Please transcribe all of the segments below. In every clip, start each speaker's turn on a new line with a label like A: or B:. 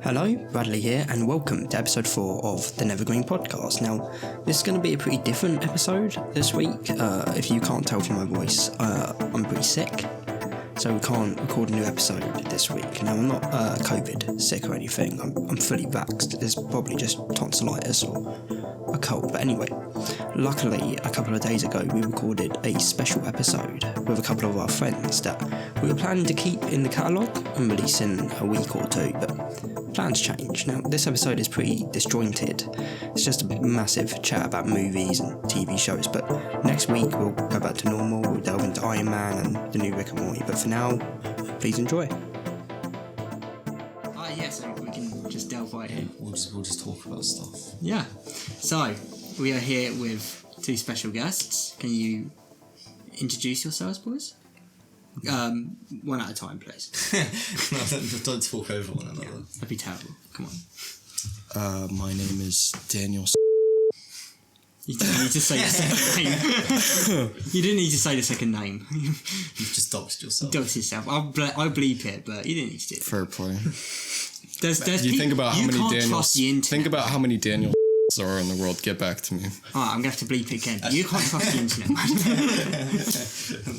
A: Hello, Bradley here, and welcome to episode 4 of the Nethergreen podcast. Now, this is going to be a pretty different episode this week. If you can't tell from my voice, I'm pretty sick, so we can't record a new episode this week. Now, I'm not COVID sick or anything. I'm fully vaxxed. It's probably just tonsillitis or a cold. But anyway, luckily, a couple of days ago, we recorded a special episode with a couple of our friends that we were planning to keep in the catalogue and release in a week or two, but plans change. Now, this episode is pretty disjointed. It's just a massive chat about movies and TV shows, but next week we'll go back to normal. We'll delve into Iron Man and the new Rick and Morty, but for now, please enjoy. Yes, we can just delve right in.
B: We'll just talk about stuff.
A: Yeah. So, we are here with two special guests. Can you introduce yourselves, boys? One at a time, please.
B: No, don't talk over one another.
A: Yeah, that'd be terrible. Come on.
B: My name is Daniel.
A: You didn't need to say the second name. You didn't need to say the second name.
B: You've just doxed yourself.
A: Doxed yourself. I'll bleep it, but you didn't need to do it.
C: Fair play.
A: Think about
C: how many Daniels there are in the world. Get back to me.
A: Alright, I'm going to have to bleep it again. You can't trust the internet, man.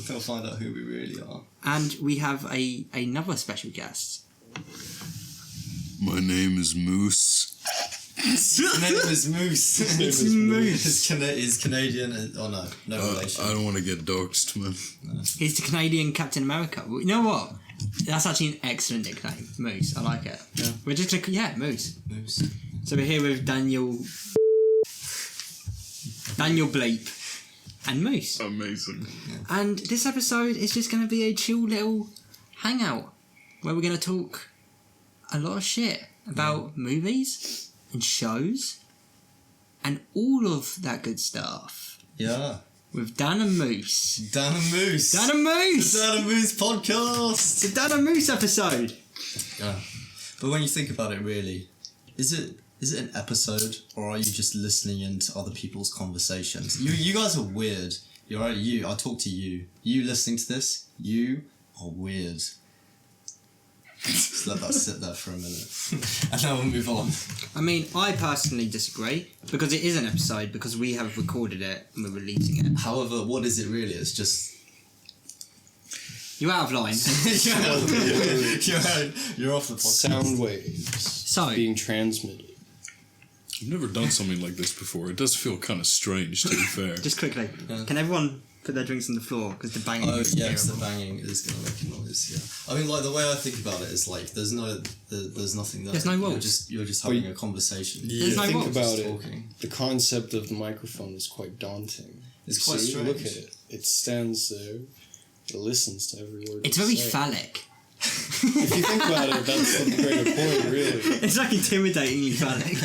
B: They'll find out who we really are.
A: And we have another special guest.
D: My name is Moose.
B: His name is Moose.
A: It's Moose.
B: He's Canadian. No relation.
D: I don't want to get doxed, man.
B: No.
A: He's the Canadian Captain America. You know what? That's actually an excellent nickname, Moose. I like it.
B: Yeah.
A: We're just Moose.
B: Moose.
A: So we're here with Daniel Bleep and Moose.
D: Amazing.
B: Yeah.
A: And this episode is just going to be a chill little hangout where we're going to talk a lot of shit about movies and shows and all of that good stuff.
B: Yeah.
A: With Dan and Moose.
B: Dan and Moose.
A: Dan and Moose!
B: The Dan and Moose podcast!
A: The Dan and Moose episode!
B: Yeah. But when you think about it, really, is it an episode, or are you just listening into other people's conversations? You guys are weird. You're right, I talk to you. You listening to this, you are weird. Just let that sit there for a minute. And now we'll move on.
A: I mean, I personally disagree, because it is an episode, because we have recorded it and we're releasing it.
B: However, what is it really? It's just...
A: You're out of line.
B: You're off the podcast.
C: Sound waves being transmitted.
D: I've never done something like this before. It does feel kind of strange, to be fair.
A: Just quickly, can everyone put their drinks on the floor? Because the banging is
B: yes,
A: terrible.
B: the banging is going to make a noise, yeah. I mean, like, the way I think about it is, like, there's nothing there.
A: There's no walls.
B: You're just having a conversation.
A: There's no
C: think
A: walls.
C: about it.
B: Talking.
C: The concept of the microphone is quite daunting.
B: It's quite
C: so
B: strange.
C: Look at it. It stands there. It listens to every word.
A: It's
C: you
A: very
C: say.
A: phallic.
C: If you think about it, that's the greater point, really.
A: It's like intimidatingly phallic.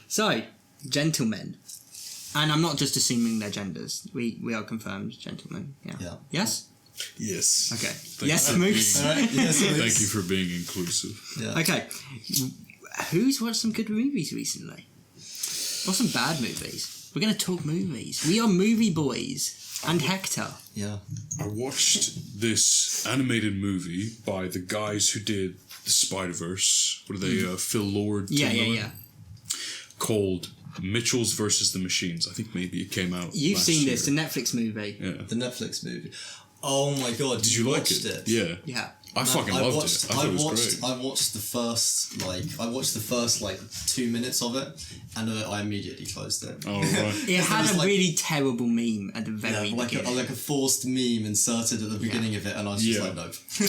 A: So, gentlemen. And I'm not just assuming their genders. We are confirmed gentlemen. Yeah. Yes?
D: Yes.
A: Okay.
D: Thank
A: Yes,
D: you for
A: Moose?
D: being-
B: Alright, yes, Moose.
D: Thank you for being inclusive.
B: Yeah.
A: Okay. Who's watched some good movies recently? Or some bad movies? We're going to talk movies. We are movie boys. And Hector.
B: Yeah.
D: I watched this animated movie by the guys who did the Spider-Verse. What are they? Phil Lord?
A: Yeah,
D: Tim
A: yeah,
D: Miller?
A: yeah.
D: Called Mitchells versus the Machines. I think maybe it came out
A: You've
D: last
A: seen
D: year.
A: this, the Netflix movie.
D: Yeah.
B: The Netflix movie. Oh my god,
D: Did you like
B: watched it?
D: Yeah.
A: Yeah.
D: I fucking loved it. I thought it was great.
B: I watched the first 2 minutes of it, and I immediately closed it.
D: Oh, right.
A: It had
B: was
A: a
B: like-
A: really terrible meme at the very
B: like
A: beginning.
B: a forced meme inserted at the beginning of it, and I was just
D: Yeah.
B: like,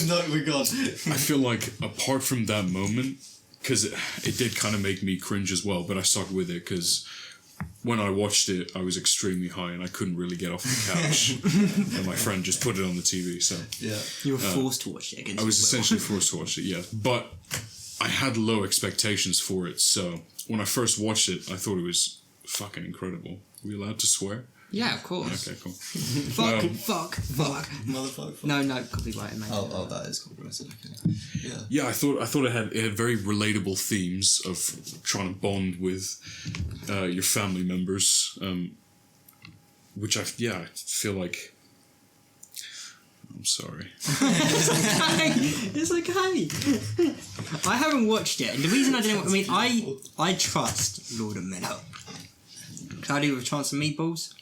B: no, no, we're gone.
D: I feel like apart from that moment, because it did kind of make me cringe as well, but I stuck with it because when I watched it, I was extremely high and I couldn't really get off the couch. And my friend just put it on the TV, so...
B: Yeah.
A: You were forced to watch it against
D: I was
A: your will.
D: essentially forced to watch it, yeah. But I had low expectations for it, so when I first watched it, I thought it was fucking incredible. Are we allowed to swear?
A: Yeah, of course.
D: Okay, cool.
A: Fuck.
B: Motherfucker.
A: No, copyright, mate.
B: Oh, that is copyrighted. Okay. Yeah.
D: Yeah, I thought it had very relatable themes of trying to bond with your family members. which I feel like. I'm sorry.
A: It's okay. I haven't watched it, and the reason I didn't, I trust Lord and Miller. Cloudy with a Chance of Meatballs.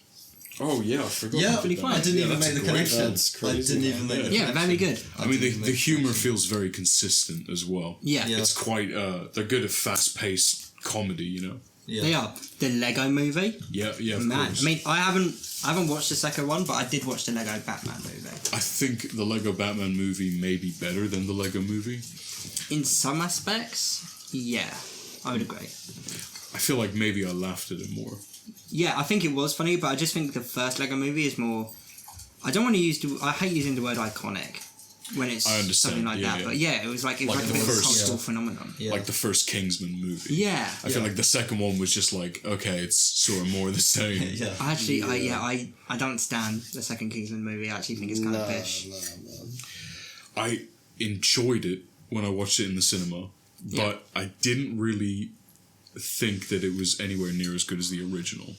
D: Oh yeah, I forgot.
B: Yeah,
D: about that.
B: I didn't even make the connection.
C: That's crazy,
B: I didn't even make the
A: Yeah,
B: connection.
A: very good.
D: I mean, the humor feels very consistent as well.
A: Yeah.
D: It's quite. They're good at fast-paced comedy, you know.
B: Yeah.
A: They are. The Lego Movie.
D: Yeah, of
A: Man,
D: course.
A: I mean, I haven't watched the second one, but I did watch the Lego Batman movie.
D: I think the Lego Batman movie may be better than the Lego movie.
A: In some aspects, yeah, I would agree.
D: I feel like maybe I laughed at it more.
A: Yeah, I think it was funny, but I just think the first Lego movie is more. I don't want to use. I hate using the word iconic when it's
D: I understand,
A: something like that.
D: yeah.
A: But yeah, it was like a bit of a
D: first-
A: cultural phenomenon.
B: Yeah.
D: Like the first Kingsman movie.
A: Yeah.
D: I feel like the second one was just like, okay, it's sort of more the same.
B: Yeah.
A: Actually, I don't stand the second Kingsman movie. I actually think it's kind of pish.
D: I enjoyed it when I watched it in the cinema, but I didn't really think that it was anywhere near as good as the original.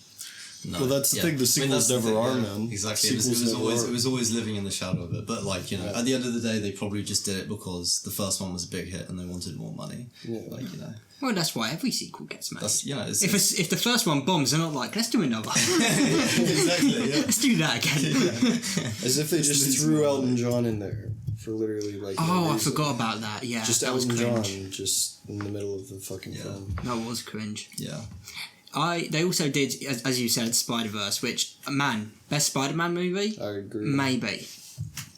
B: No.
C: Well, that's the thing. The sequels
B: that's the
C: never
B: thing,
C: are,
B: yeah.
C: man.
B: Exactly. It was always living in the shadow of it. But like, you know, at the end of the day, they probably just did it because the first one was a big hit and they wanted more money.
C: Yeah.
B: Like, you know,
A: Well, that's why every sequel gets made.
B: that's
A: If the first one bombs, they're not like, let's do another.
B: exactly. Yeah.
A: Let's do that again.
C: As if they just threw Elton John in there for literally like. no
A: Oh, I
C: reason.
A: forgot about that. Yeah,
C: Just
A: that was
C: Elton John,
A: cringe.
C: just in the middle of the fucking film.
A: That was cringe.
B: Yeah.
A: They also did, as you said, Spider-Verse, which, man, best Spider-Man movie?
C: I agree.
A: Maybe.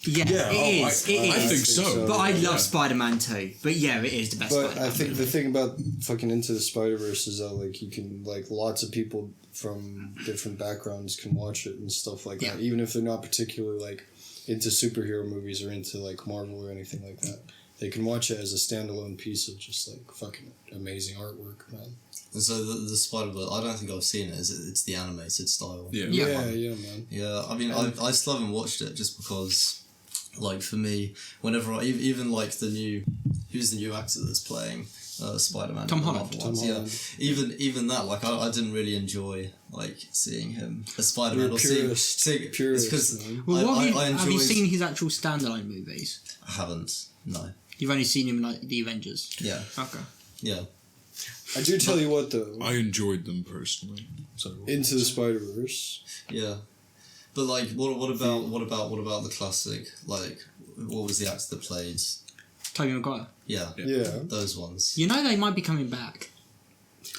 A: Yeah, it is.
D: I think so.
A: But I love
D: Yeah.
A: Spider-Man too. But yeah, it is the best
C: But
A: Spider-Man
C: I think
A: movie.
C: the thing about fucking Into the Spider-Verse is that like you can like lots of people from different backgrounds can watch it and stuff like
A: Yeah.
C: that, even if they're not particularly like into superhero movies or into like Marvel or anything like that. They can watch it as a standalone piece of just like fucking amazing artwork, man.
B: And so the Spider-Verse, I don't think I've seen it. It's the animated style.
D: Yeah.
A: Yeah.
C: Man.
B: Yeah, I mean, I still haven't watched it just because, like, for me, whenever even like who's the new actor that's playing Spider-Man?
A: Tom
B: in the
A: Holland.
B: Marvel
C: Tom
B: ones,
C: Holland.
B: Yeah, even that, like, I didn't really enjoy like seeing him as Spider-Man
C: You're
B: or
C: purist.
B: seeing
C: Purist,
B: because
C: man.
A: Well, what
B: I
A: have you
B: enjoyed-
A: seen his actual standalone movies?
B: I haven't. No.
A: You've only seen him in like the Avengers.
B: Yeah.
A: Okay.
B: Yeah.
C: I do tell you what though,
D: I enjoyed them personally. So
C: Into the Spider-Verse.
B: Yeah. But like, what about the classic? Like, what was the actor that played?
A: Tobey Maguire.
B: Yeah.
C: Yeah.
B: Those ones.
A: You know they might be coming back.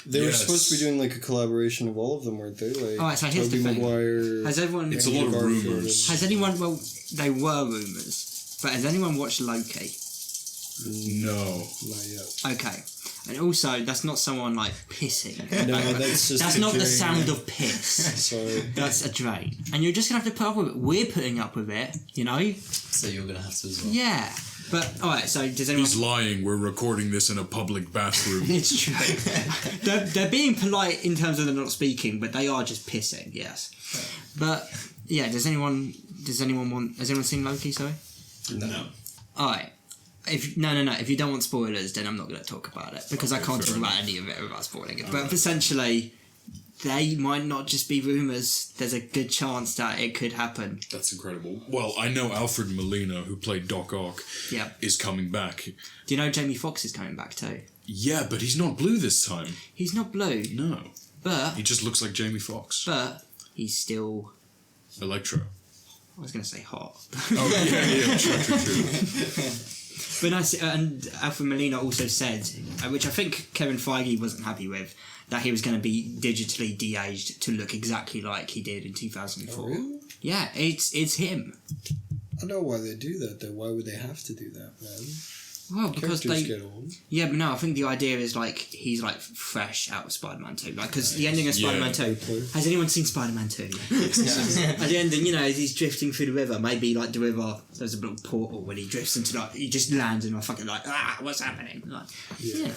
C: They were
D: Yes.
C: supposed to be doing like a collaboration of all of them, weren't they? Like
A: Alright, so here's
C: Tobey
A: the thing.
C: Maguire.
A: Has everyone...
D: It's a lot of
C: Garfield
D: rumours.
A: Has anyone... Well, they were rumours. But has anyone watched Loki?
D: no.
C: Not yet.
A: Okay. And also, that's not someone like pissing.
C: No, that's just
A: That's not the
C: appearing-
A: sound of piss.
C: Sorry.
A: That's a drain. And you're just going to have to put up with it. We're putting up with it, you know?
B: So you're gonna have to as well.
A: Yeah. But, alright, so does anyone...
D: He's lying. We're recording this in a public bathroom.
A: It's true. they're being polite in terms of they're not speaking, but they are just pissing, yes. But, yeah, has anyone seen Loki, sorry?
B: No.
A: Alright. If you don't want spoilers, then I'm not going to talk about it because I can't talk about any of it without spoiling it. But essentially, they might not just be rumours. There's a good chance that it could happen.
D: That's incredible. Well, I know Alfred Molina, who played Doc Ock,
A: Yep.
D: is coming back.
A: Do you know Jamie Foxx is coming back too?
D: Yeah, but he's not blue this time.
A: He's not blue,
D: No.
A: but
D: He just looks like Jamie Foxx.
A: he's still.
D: Electro.
A: I was going to say hot.
D: Oh, yeah, true.
A: But nice, and Alfred Molina also said, which I think Kevin Feige wasn't happy with, that he was going to be digitally de-aged to look exactly like he did in 2004.
C: Oh, really?
A: Yeah, it's him.
C: I know why they do that though. Why would they have to do that, man?
A: Well, because
C: Characters
A: they...
C: get old.
A: Yeah, but no, I think the idea is like he's like fresh out of Spider-Man 2. Like, because the ending of Spider-Man 2... Has anyone seen Spider-Man 2? At the ending, you know, as he's drifting through the river, maybe like the river, there's a little portal when he drifts into like... He just lands and I'm fucking like, what's happening? Like, yeah.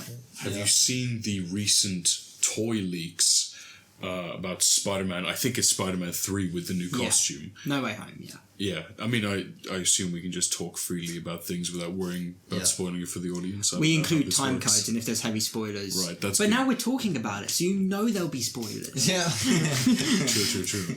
D: Have you seen the recent toy leaks about Spider-Man. I think it's Spider-Man 3 with the new costume.
A: No Way Home, yeah.
D: Yeah, I mean, I assume we can just talk freely about things without worrying about spoiling it for the audience.
A: We include time codes, and if there's heavy spoilers.
D: Right, that's
A: But
D: good.
A: now we're talking about it, so you know there'll be spoilers.
B: Yeah.
D: True.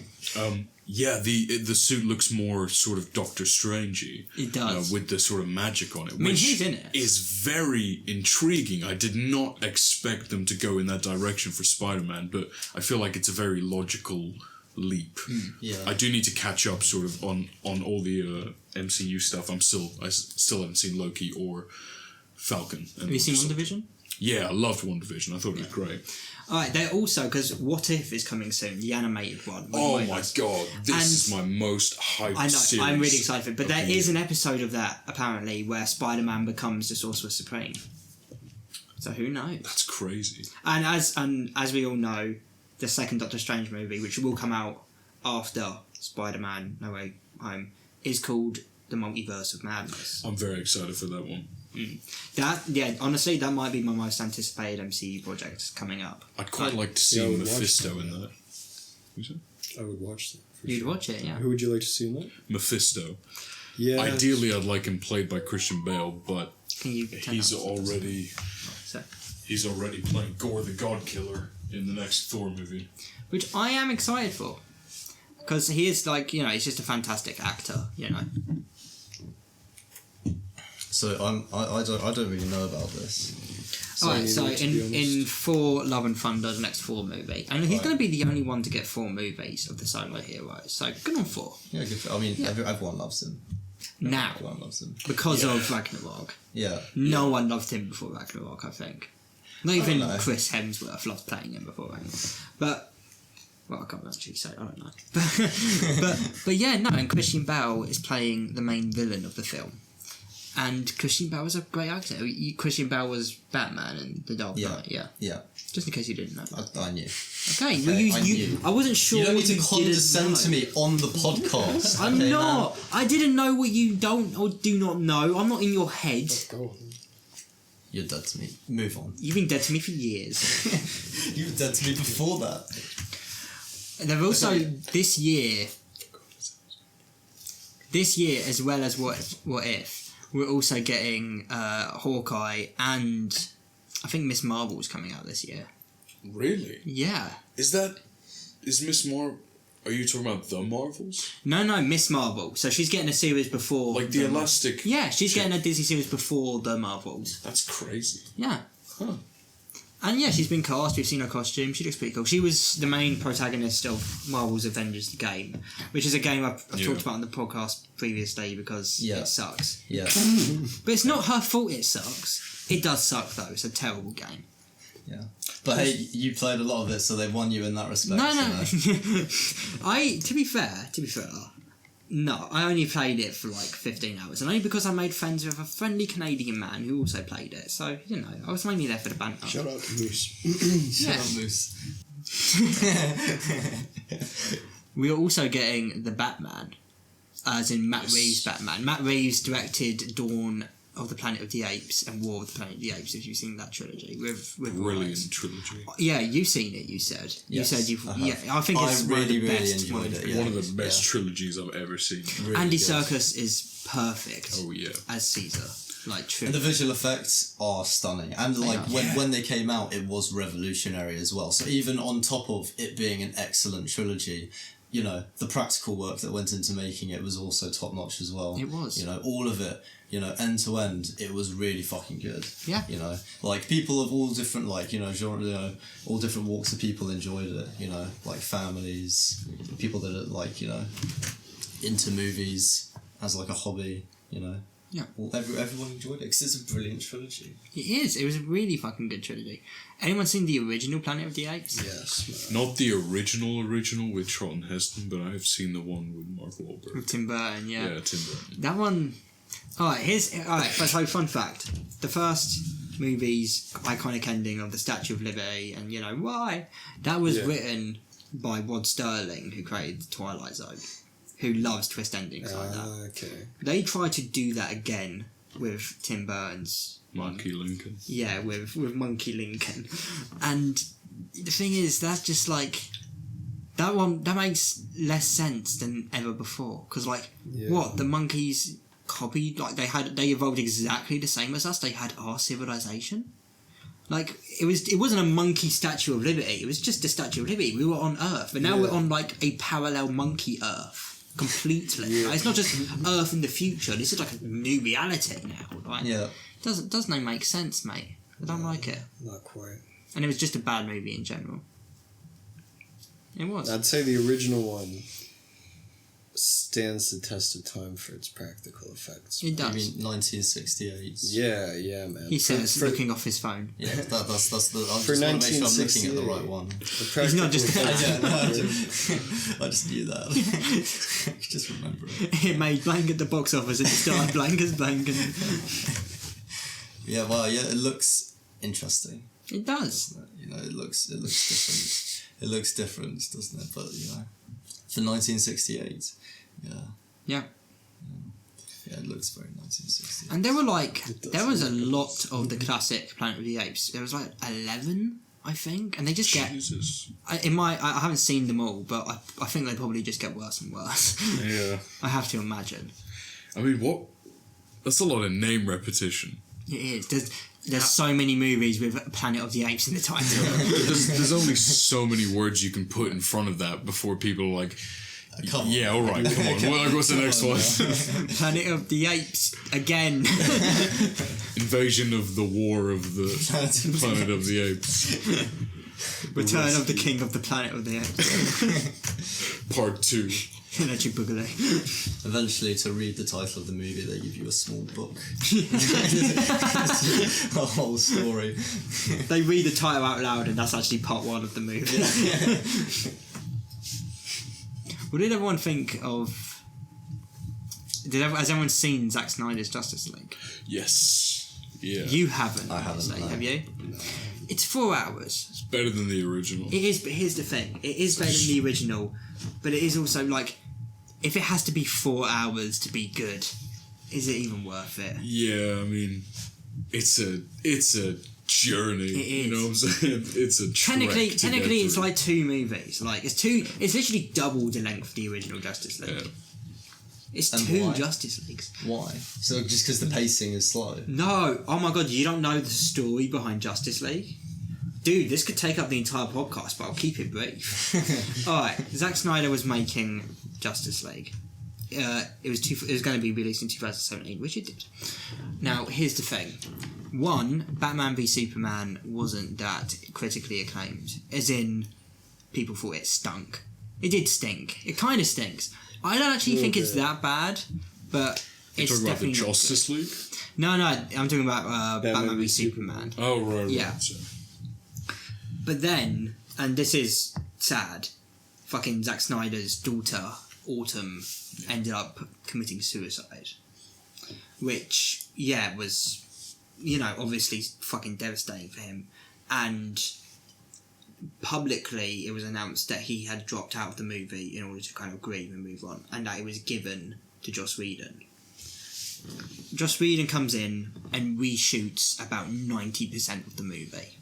D: Yeah, the suit looks more sort of Doctor Strangey.
A: It does.
D: With the sort of magic on it.
A: mean,
D: which
A: he's in it.
D: is very intriguing. I did not expect them to go in that direction for Spider-Man, but I feel like it's a very logical leap.
B: Yeah.
D: I do need to catch up sort of on all the MCU stuff. I still haven't seen Loki or Falcon.
A: Have you seen WandaVision?
D: Yeah, I loved WandaVision. I thought it was great.
A: Alright, they're also, because What If is coming soon, the animated one.
D: Oh my god, this is my most hyped
A: I know,
D: series.
A: I'm really excited for it. But there is an episode of that, apparently, where Spider-Man becomes the Sorcerer Supreme. So who knows?
D: That's crazy.
A: And as we all know, the second Doctor Strange movie, which will come out after Spider-Man No Way Home, is called The Multiverse of Madness.
D: I'm very excited for that one.
A: Honestly, that might be my most anticipated MCU project coming up.
D: I'd quite like to see Mephisto in that.
C: I would watch that.
A: You'd watch it, yeah.
C: Who would you like to see in that?
D: Mephisto.
C: Yeah.
D: Ideally, I'd like him played by Christian Bale, but
A: Can you
D: he's already playing Gore the God Killer in the next Thor movie.
A: Which I am excited for. Because he is, he's just a fantastic actor,
B: So I don't really know about this.
A: Alright, so in Thor Love and Thunder, the next Thor movie, and he's going to be the only one to get 4 movies of the solo heroes, so good on Thor.
B: Yeah, good. Everyone loves him.
A: Now,
B: Everyone loves him.
A: because of Ragnarok.
B: Yeah.
A: No one loved him before Ragnarok, I think. Not even Chris Hemsworth loved playing him before Ragnarok. But, well, I can't actually say, I don't know. but yeah, no, and Christian Bale is playing the main villain of the film. And Christian Bale was a great actor. Christian Bale was Batman in The Dark Knight,
B: Yeah.
A: Just in case you didn't know.
B: I knew.
A: Okay, well,
B: I knew.
A: I wasn't sure.
B: You don't need to
A: what
B: condescend to me on the podcast.
A: I'm
B: okay,
A: not.
B: Man?
A: I didn't know what you don't or do not know. I'm not in your head.
C: Let's go.
B: You're dead to me. Move on.
A: You've been dead to me for years.
B: You were dead to me before that.
A: They've also this year, as well as What If, we're also getting Hawkeye and I think Miss Marvel's coming out this year.
D: Really?
A: Yeah.
D: Is Miss Marvel? Are you talking about the Marvels?
A: No, Miss Marvel. So she's getting a series before.
D: Like the Elastic.
A: Yeah, she's getting a Disney series before the Marvels.
D: That's crazy.
A: Yeah.
D: Huh.
A: And yeah, she's been cast. We've seen her costume. She looks pretty cool. She was the main protagonist of Marvel's Avengers: The Game, which is a game I've talked about on the podcast previously because it sucks.
B: Yeah.
A: But it's not her fault it sucks. It does suck though. It's a terrible game.
B: Yeah. But hey, you played a lot of it, so they won you in that respect.
A: No.
B: So.
A: To be fair, no, I only played it for like 15 hours, and only because I made friends with a friendly Canadian man who also played it. So I was mainly there for the banter.
C: Shout out to Moose.
B: Shut up, Moose.
A: We are also getting the Batman, as in Matt Reeves' Batman. Matt Reeves directed Dawn of the Planet of the Apes and War of the Planet of the Apes, if you've seen that trilogy. With
D: Brilliant
A: Ryan.
D: trilogy.
A: Yeah, you've seen it, you said.
B: Yes,
A: You said you've...
B: I have.
A: Yeah, I think it's
B: I
A: one of the
B: really
A: best
B: enjoyed
A: ones.
B: it, yeah.
D: One of the best trilogies I've ever seen.
B: Really
A: Andy
B: good.
A: Serkis is perfect
D: Oh yeah.
A: as Caesar. Like, true.
B: And the visual effects are stunning. And like when they came out, it was revolutionary as well. So even on top of it being an excellent trilogy, the practical work that went into making it was also top notch as well.
A: It was.
B: All of it, end to end, it was really fucking good.
A: Yeah.
B: Like people of all different genre, all different walks of people enjoyed it. Like families, people that are like into movies as like a hobby.
A: Yeah.
B: Well, everyone enjoyed it because it's a brilliant trilogy.
A: It is. It was a really fucking good trilogy. Anyone seen the original Planet of the Apes?
C: Yes.
D: Not the original with Charlton Heston, but I have seen the one with Mark Wahlberg.
A: With Tim Burton, yeah.
D: Yeah, Tim Burton.
A: That one... Alright, so fun fact. The first movie's iconic ending of the Statue of Liberty, and why? That was written by Rod Sterling, who created the Twilight Zone, who loves twist endings like that.
C: Okay.
A: They tried to do that again with Tim Burton's...
D: Monkey Lincoln.
A: Yeah, with Monkey Lincoln. And the thing is, that's just like that makes less sense than ever before. Because what the monkeys copied, like they evolved exactly the same as us. They had our civilization. Like it wasn't a monkey Statue of Liberty. It was just a Statue of Liberty. We were on Earth, but now we're on like a parallel monkey Earth completely.
C: Yeah.
A: Like, it's not just Earth in the future. This is like a new reality now. Right?
B: Yeah.
A: Doesn't make sense, mate. I don't like it.
C: Not quite.
A: And it was just a bad movie in general. It was.
C: I'd say the original one stands the test of time for its practical effects.
A: It
B: I
A: does.
B: mean, 1968.
C: Yeah, man.
A: He says, looking off his phone.
B: Yeah, that's the. I
C: For
B: just want to make sure I'm looking at the
C: 1968.
B: right one.
A: He's not just.
B: I just knew that. Just remember it.
A: It made blank at the box office and it started blank as blank. And
B: Yeah, well, yeah, it looks interesting.
A: it does.
B: Doesn't it? You know, it looks different. It looks different, doesn't it? But you know, for 1968, yeah, it looks very 1968.
A: And there was a lot of the classic Planet of the Apes. There was like 11, I think, and they just get.
D: Jesus.
A: I haven't seen them all, but I think they probably just get worse and worse.
D: Yeah.
A: I have to imagine.
D: I mean, what? That's a lot of name repetition.
A: It is. There's so many movies with Planet of the Apes in the title.
D: There's only so many words you can put in front of that before people are like,
B: Come on.
D: yeah, all right, come on. Well, what's the next one?
A: Planet of the Apes again.
D: Invasion of the War of the Planet of the Apes.
A: Return of the King of the Planet of the Apes.
D: Part 2.
A: Electric Boogaloo.
B: Eventually, to read the title of the movie, they give you a small book. A whole story.
A: They read the title out loud, and that's actually part 1 of the movie. What did everyone think of? Has everyone seen Zack Snyder's Justice League?
D: Yes. Yeah.
A: You haven't.
B: I haven't,
A: obviously,
B: no.
A: Have you? It's 4 hours.
D: It's better than the original.
A: It is, but here's the thing. It is better than the original, but it is also like, if it has to be 4 hours to be good, is it even worth it?
D: Yeah, I mean, it's a journey.
A: It is.
D: You know what I'm saying? It's a trek
A: Technically,
D: to get
A: it's
D: through.
A: like 2 movies. Like it's literally double the length of the original Justice League.
D: Yeah.
A: It's
B: And
A: 2
B: why?
A: Justice Leagues.
B: Why? So just because the pacing is slow?
A: No, oh my god, you don't know the story behind Justice League? Dude, this could take up the entire podcast, but I'll keep it brief. Alright, Zack Snyder was making Justice League. It was going to be released in 2017, which it did. Now, here's the thing. 1, Batman v Superman wasn't that critically acclaimed. As in, people thought it stunk. It did stink. It kind of stinks. I don't actually think it's that bad, but
D: You're
A: it's
D: talking about the
A: definitely not
D: Justice
A: good.
D: League?
A: No, I'm talking about Batman v Superman.
D: Oh, right.
A: Yeah.
D: Right. So-
A: But then, and this is sad, fucking Zack Snyder's daughter, Autumn, ended up committing suicide. Which, yeah, was, obviously fucking devastating for him. And publicly, it was announced that he had dropped out of the movie in order to kind of grieve and move on, and that it was given to Joss Whedon. Joss Whedon comes in and reshoots about 90% of the movie.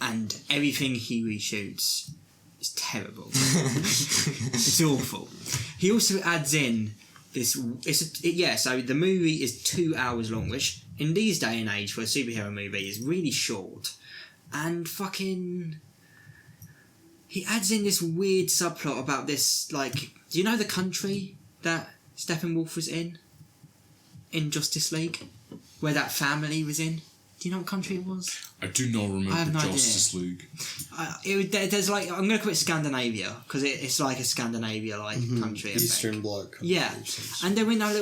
A: And everything he reshoots is terrible. It's awful. He also adds in this... so the movie is 2 hours long, which in these day and age for a superhero movie is really short. And fucking... He adds in this weird subplot about this, like... Do you know the country that Steppenwolf was in Justice League? Where that family was in? Do you know what country it was?
D: I do not remember
A: I have no
D: Justice League.
A: There's like, I'm going to call it Scandinavia, because it's like a Scandinavia country. I think.
C: Eastern Bloc.
A: Yeah, and they're in that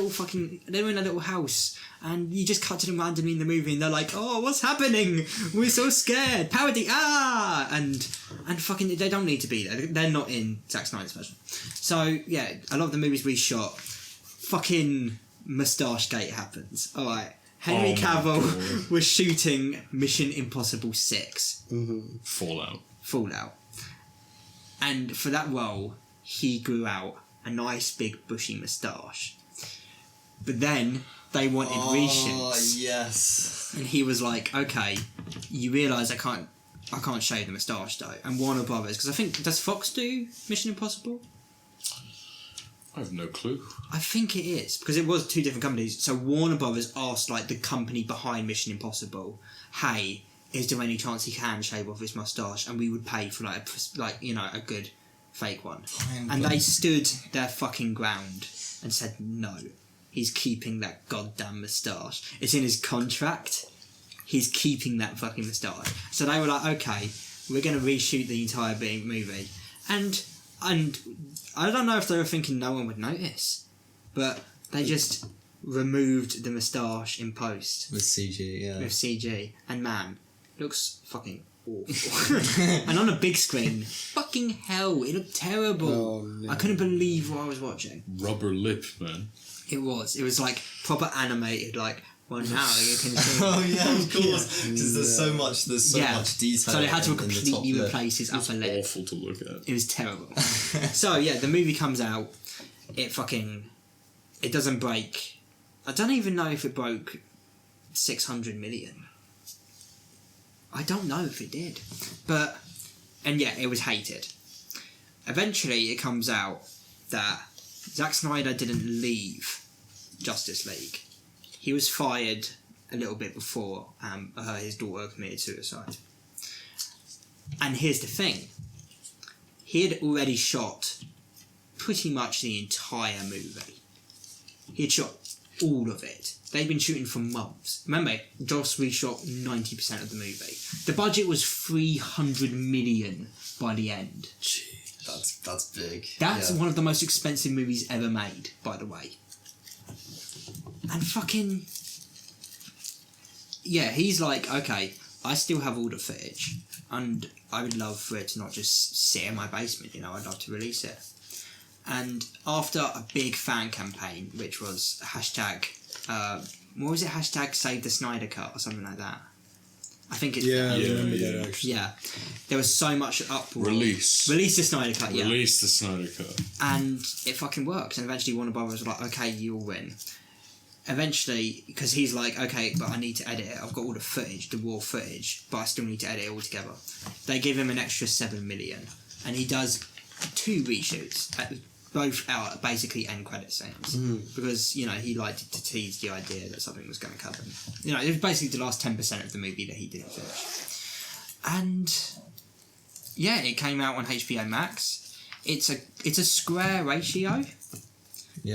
A: they're in a little house, and you just cut to them randomly in the movie, and they're like, "Oh, what's happening? We're so scared! Parody, and fucking, they don't need to be there. They're not in Zack Snyder's version. So yeah, a lot of the movies we shot, fucking Moustache Gate happens. All right. Henry Cavill was shooting Mission Impossible 6.
C: Mm-hmm.
D: Fallout.
A: And for that role, he grew out a nice big bushy moustache. But then they wanted reshoots.
B: Oh, yes.
A: And he was like, okay, you realise I can't I can't shave the moustache though. And Warner Brothers, because I think, does Fox do Mission Impossible?
D: I have no clue.
A: I think it is, because it was two different companies. So Warner Brothers asked like the company behind Mission Impossible, hey, is there any chance he can shave off his moustache? And we would pay for a good fake one. And they stood their fucking ground and said, no, he's keeping that goddamn moustache. It's in his contract. He's keeping that fucking moustache. So they were like, okay, we're going to reshoot the entire movie. And I don't know if they were thinking no one would notice, but they just removed the moustache in post.
B: With CG, yeah.
A: With CG. And man, it looks fucking awful. And on a big screen, fucking hell, it looked terrible.
C: Oh, no.
A: I couldn't believe what I was watching.
D: Rubber lip, man.
A: It was like proper animated, like, well, now you can see.
B: Oh yeah, of course. Because there's so much detail.
A: So they had to
B: in the top
A: completely
B: lip.
A: replace his upper lip.
D: Awful to look at.
A: It was terrible. So yeah, the movie comes out. It doesn't break. I don't even know if it broke 600 million. I don't know if it did, and yeah, it was hated. Eventually, it comes out that Zack Snyder didn't leave Justice League. He was fired a little bit before his daughter committed suicide. And here's the thing. He had already shot pretty much the entire movie. He had shot all of it. They'd been shooting for months. Remember, Joss reshot 90% of the movie. The budget was 300 million by the end.
B: Jeez, that's big.
A: That's one of the most expensive movies ever made, by the way. And fucking... yeah, he's like, okay, I still have all the footage, and I would love for it to not just sit in my basement, I'd love to release it. And after a big fan campaign, which was hashtag... what was it? Hashtag Save the Snyder Cut or something like that. I think it's...
C: Yeah, I remember that actually.
A: Yeah. There was so much uproar.
D: Release
A: the Snyder Cut, yeah.
D: Release the Snyder Cut.
A: And it fucking works. And eventually Warner Brothers were like, okay, you'll win. Eventually, because he's like, okay, but I need to edit it. I've got all the footage, the raw footage, but I still need to edit it all together. They give him an extra 7 million. And he does 2 reshoots. Both are basically end credit scenes because he liked to tease the idea that something was going to happen. It was basically the last 10% of the movie that he didn't finish. And yeah, it came out on HBO Max. It's a square ratio,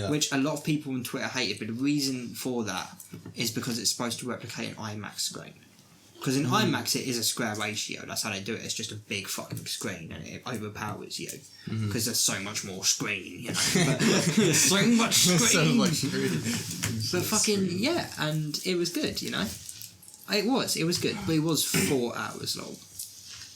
A: which a lot of people on Twitter hated. But the reason for that is because it's supposed to replicate an IMAX screen. Because in IMAX it is a square ratio. That's how they do it. It's just a big fucking screen and it overpowers you. Because there's so much more screen, But there's so much screen. But fucking, yeah, and it was good, It was good, but it was 4 hours long.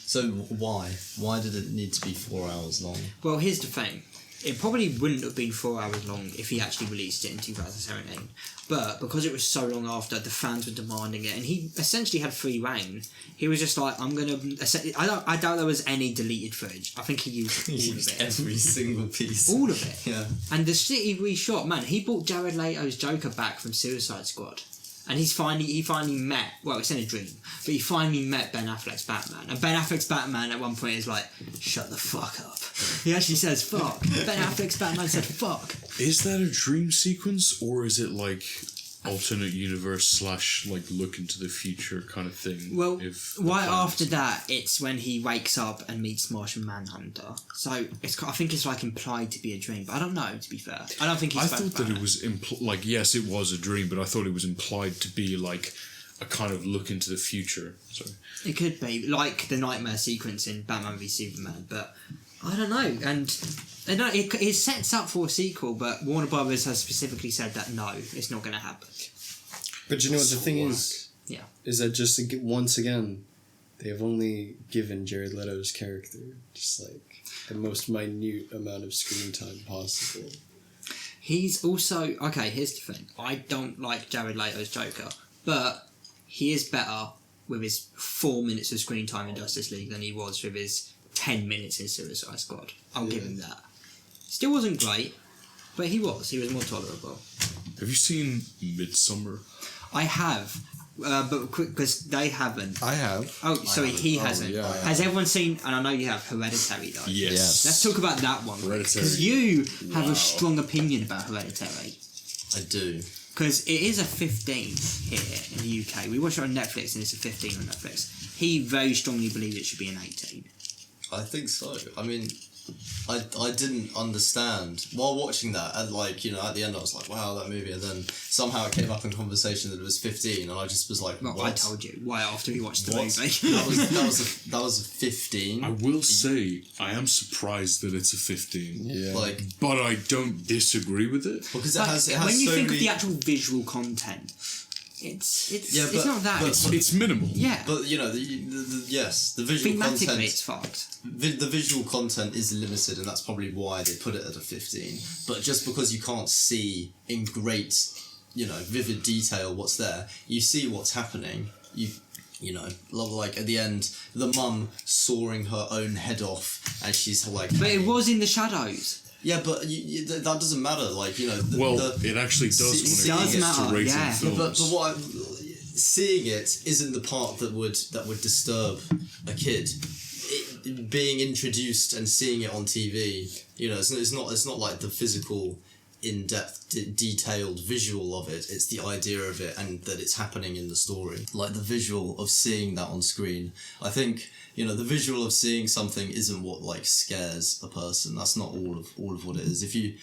B: So why? Why did it need to be 4 hours long?
A: Well, here's the thing. It probably wouldn't have been 4 hours long if he actually released it in 2017. But because it was so long after, the fans were demanding it, and he essentially had free reign. He was just like, I'm going to... I doubt there was any deleted footage. I think he used all of it.
B: Every single piece.
A: All of it.
B: Yeah.
A: And the shit he reshot, man, he brought Jared Leto's Joker back from Suicide Squad. And he finally met, well, it's in a dream, but he finally met Ben Affleck's Batman. And Ben Affleck's Batman at one point is like, shut the fuck up. He actually says, fuck. Ben Affleck's Batman said, fuck.
D: Is that a dream sequence, or is it like alternate universe / like look into the future kind of thing?
A: Well, right after that, it's when he wakes up and meets Martian Manhunter. So I think it's like implied to be a dream, but I don't know, to be fair. I don't think he's...
D: I thought that it was yes, it was a dream, but I thought it was implied to be like a kind of look into the future. So
A: it could be like the nightmare sequence in Batman v Superman, but I don't know. And it sets up for a sequel, but Warner Brothers has specifically said that no, it's not going to happen.
C: But you know what the thing is?
A: Yeah.
C: Is that just once again, they have only given Jared Leto's character just like the most minute amount of screen time possible.
A: He's also... Okay, here's the thing. I don't like Jared Leto's Joker, but he is better with his 4 minutes of screen time in Justice League than he was with his 10 minutes in Suicide Squad. I'll give him that. Still wasn't great, but he was more tolerable.
D: have you seen Midsommar?
A: I have,
E: but quick, because they haven't.
C: I have.
E: Oh, sorry, he hasn't.
C: yeah, I
E: Has everyone seen? And I know you have Hereditary though.
D: Yes.
E: Let's talk about that one.
D: Hereditary.
E: Because you have a strong opinion about Hereditary.
B: I do.
E: Because it is a 15 here in the UK. We watch it on Netflix and it's a 15 on Netflix. He very strongly believes it should be an 18.
B: I think so. I mean, I didn't understand while watching that, and like, you know, at the end I was like, wow, that movie, and then somehow it came up in conversation that it was 15, and I just was like,
E: Well,
B: what?
E: I told you. Why after you watched the
B: What?
E: movie?
B: that was a 15.
D: I will say, I am surprised that it's a 15.
C: Yeah.
B: Like,
D: But I don't disagree with it.
B: because it
E: But
B: has
E: when you
B: so
E: think
B: many.
E: of the actual visual content, it's
B: Yeah,
E: it's
B: but-
E: not that.
B: but-
E: It's,
D: It's minimal.
E: yeah.
B: But you know, the visual
E: Thematically,
B: content.
E: it's fucked.
B: The visual content is limited, and that's probably why they put it at a 15. But just because you can't see in great, you know, vivid detail what's there, you see what's happening. You know, like at the end, the mum sawing her own head off, and she's like.
E: But it was in the shadows.
B: Yeah, but that doesn't matter. Like, you know.
D: It actually does when
B: See-
D: it
B: does
D: comes
E: matter,
D: to rating
E: yeah.
D: films.
B: But what seeing it isn't the part that would disturb a kid. Being introduced and seeing it on TV, you know, it's not like the physical, in-depth, detailed visual of it. It's the idea of it and that it's happening in the story. Like the visual of seeing that on screen. I think, you know, the visual of seeing something isn't what like scares a person. That's not all of what it is. If you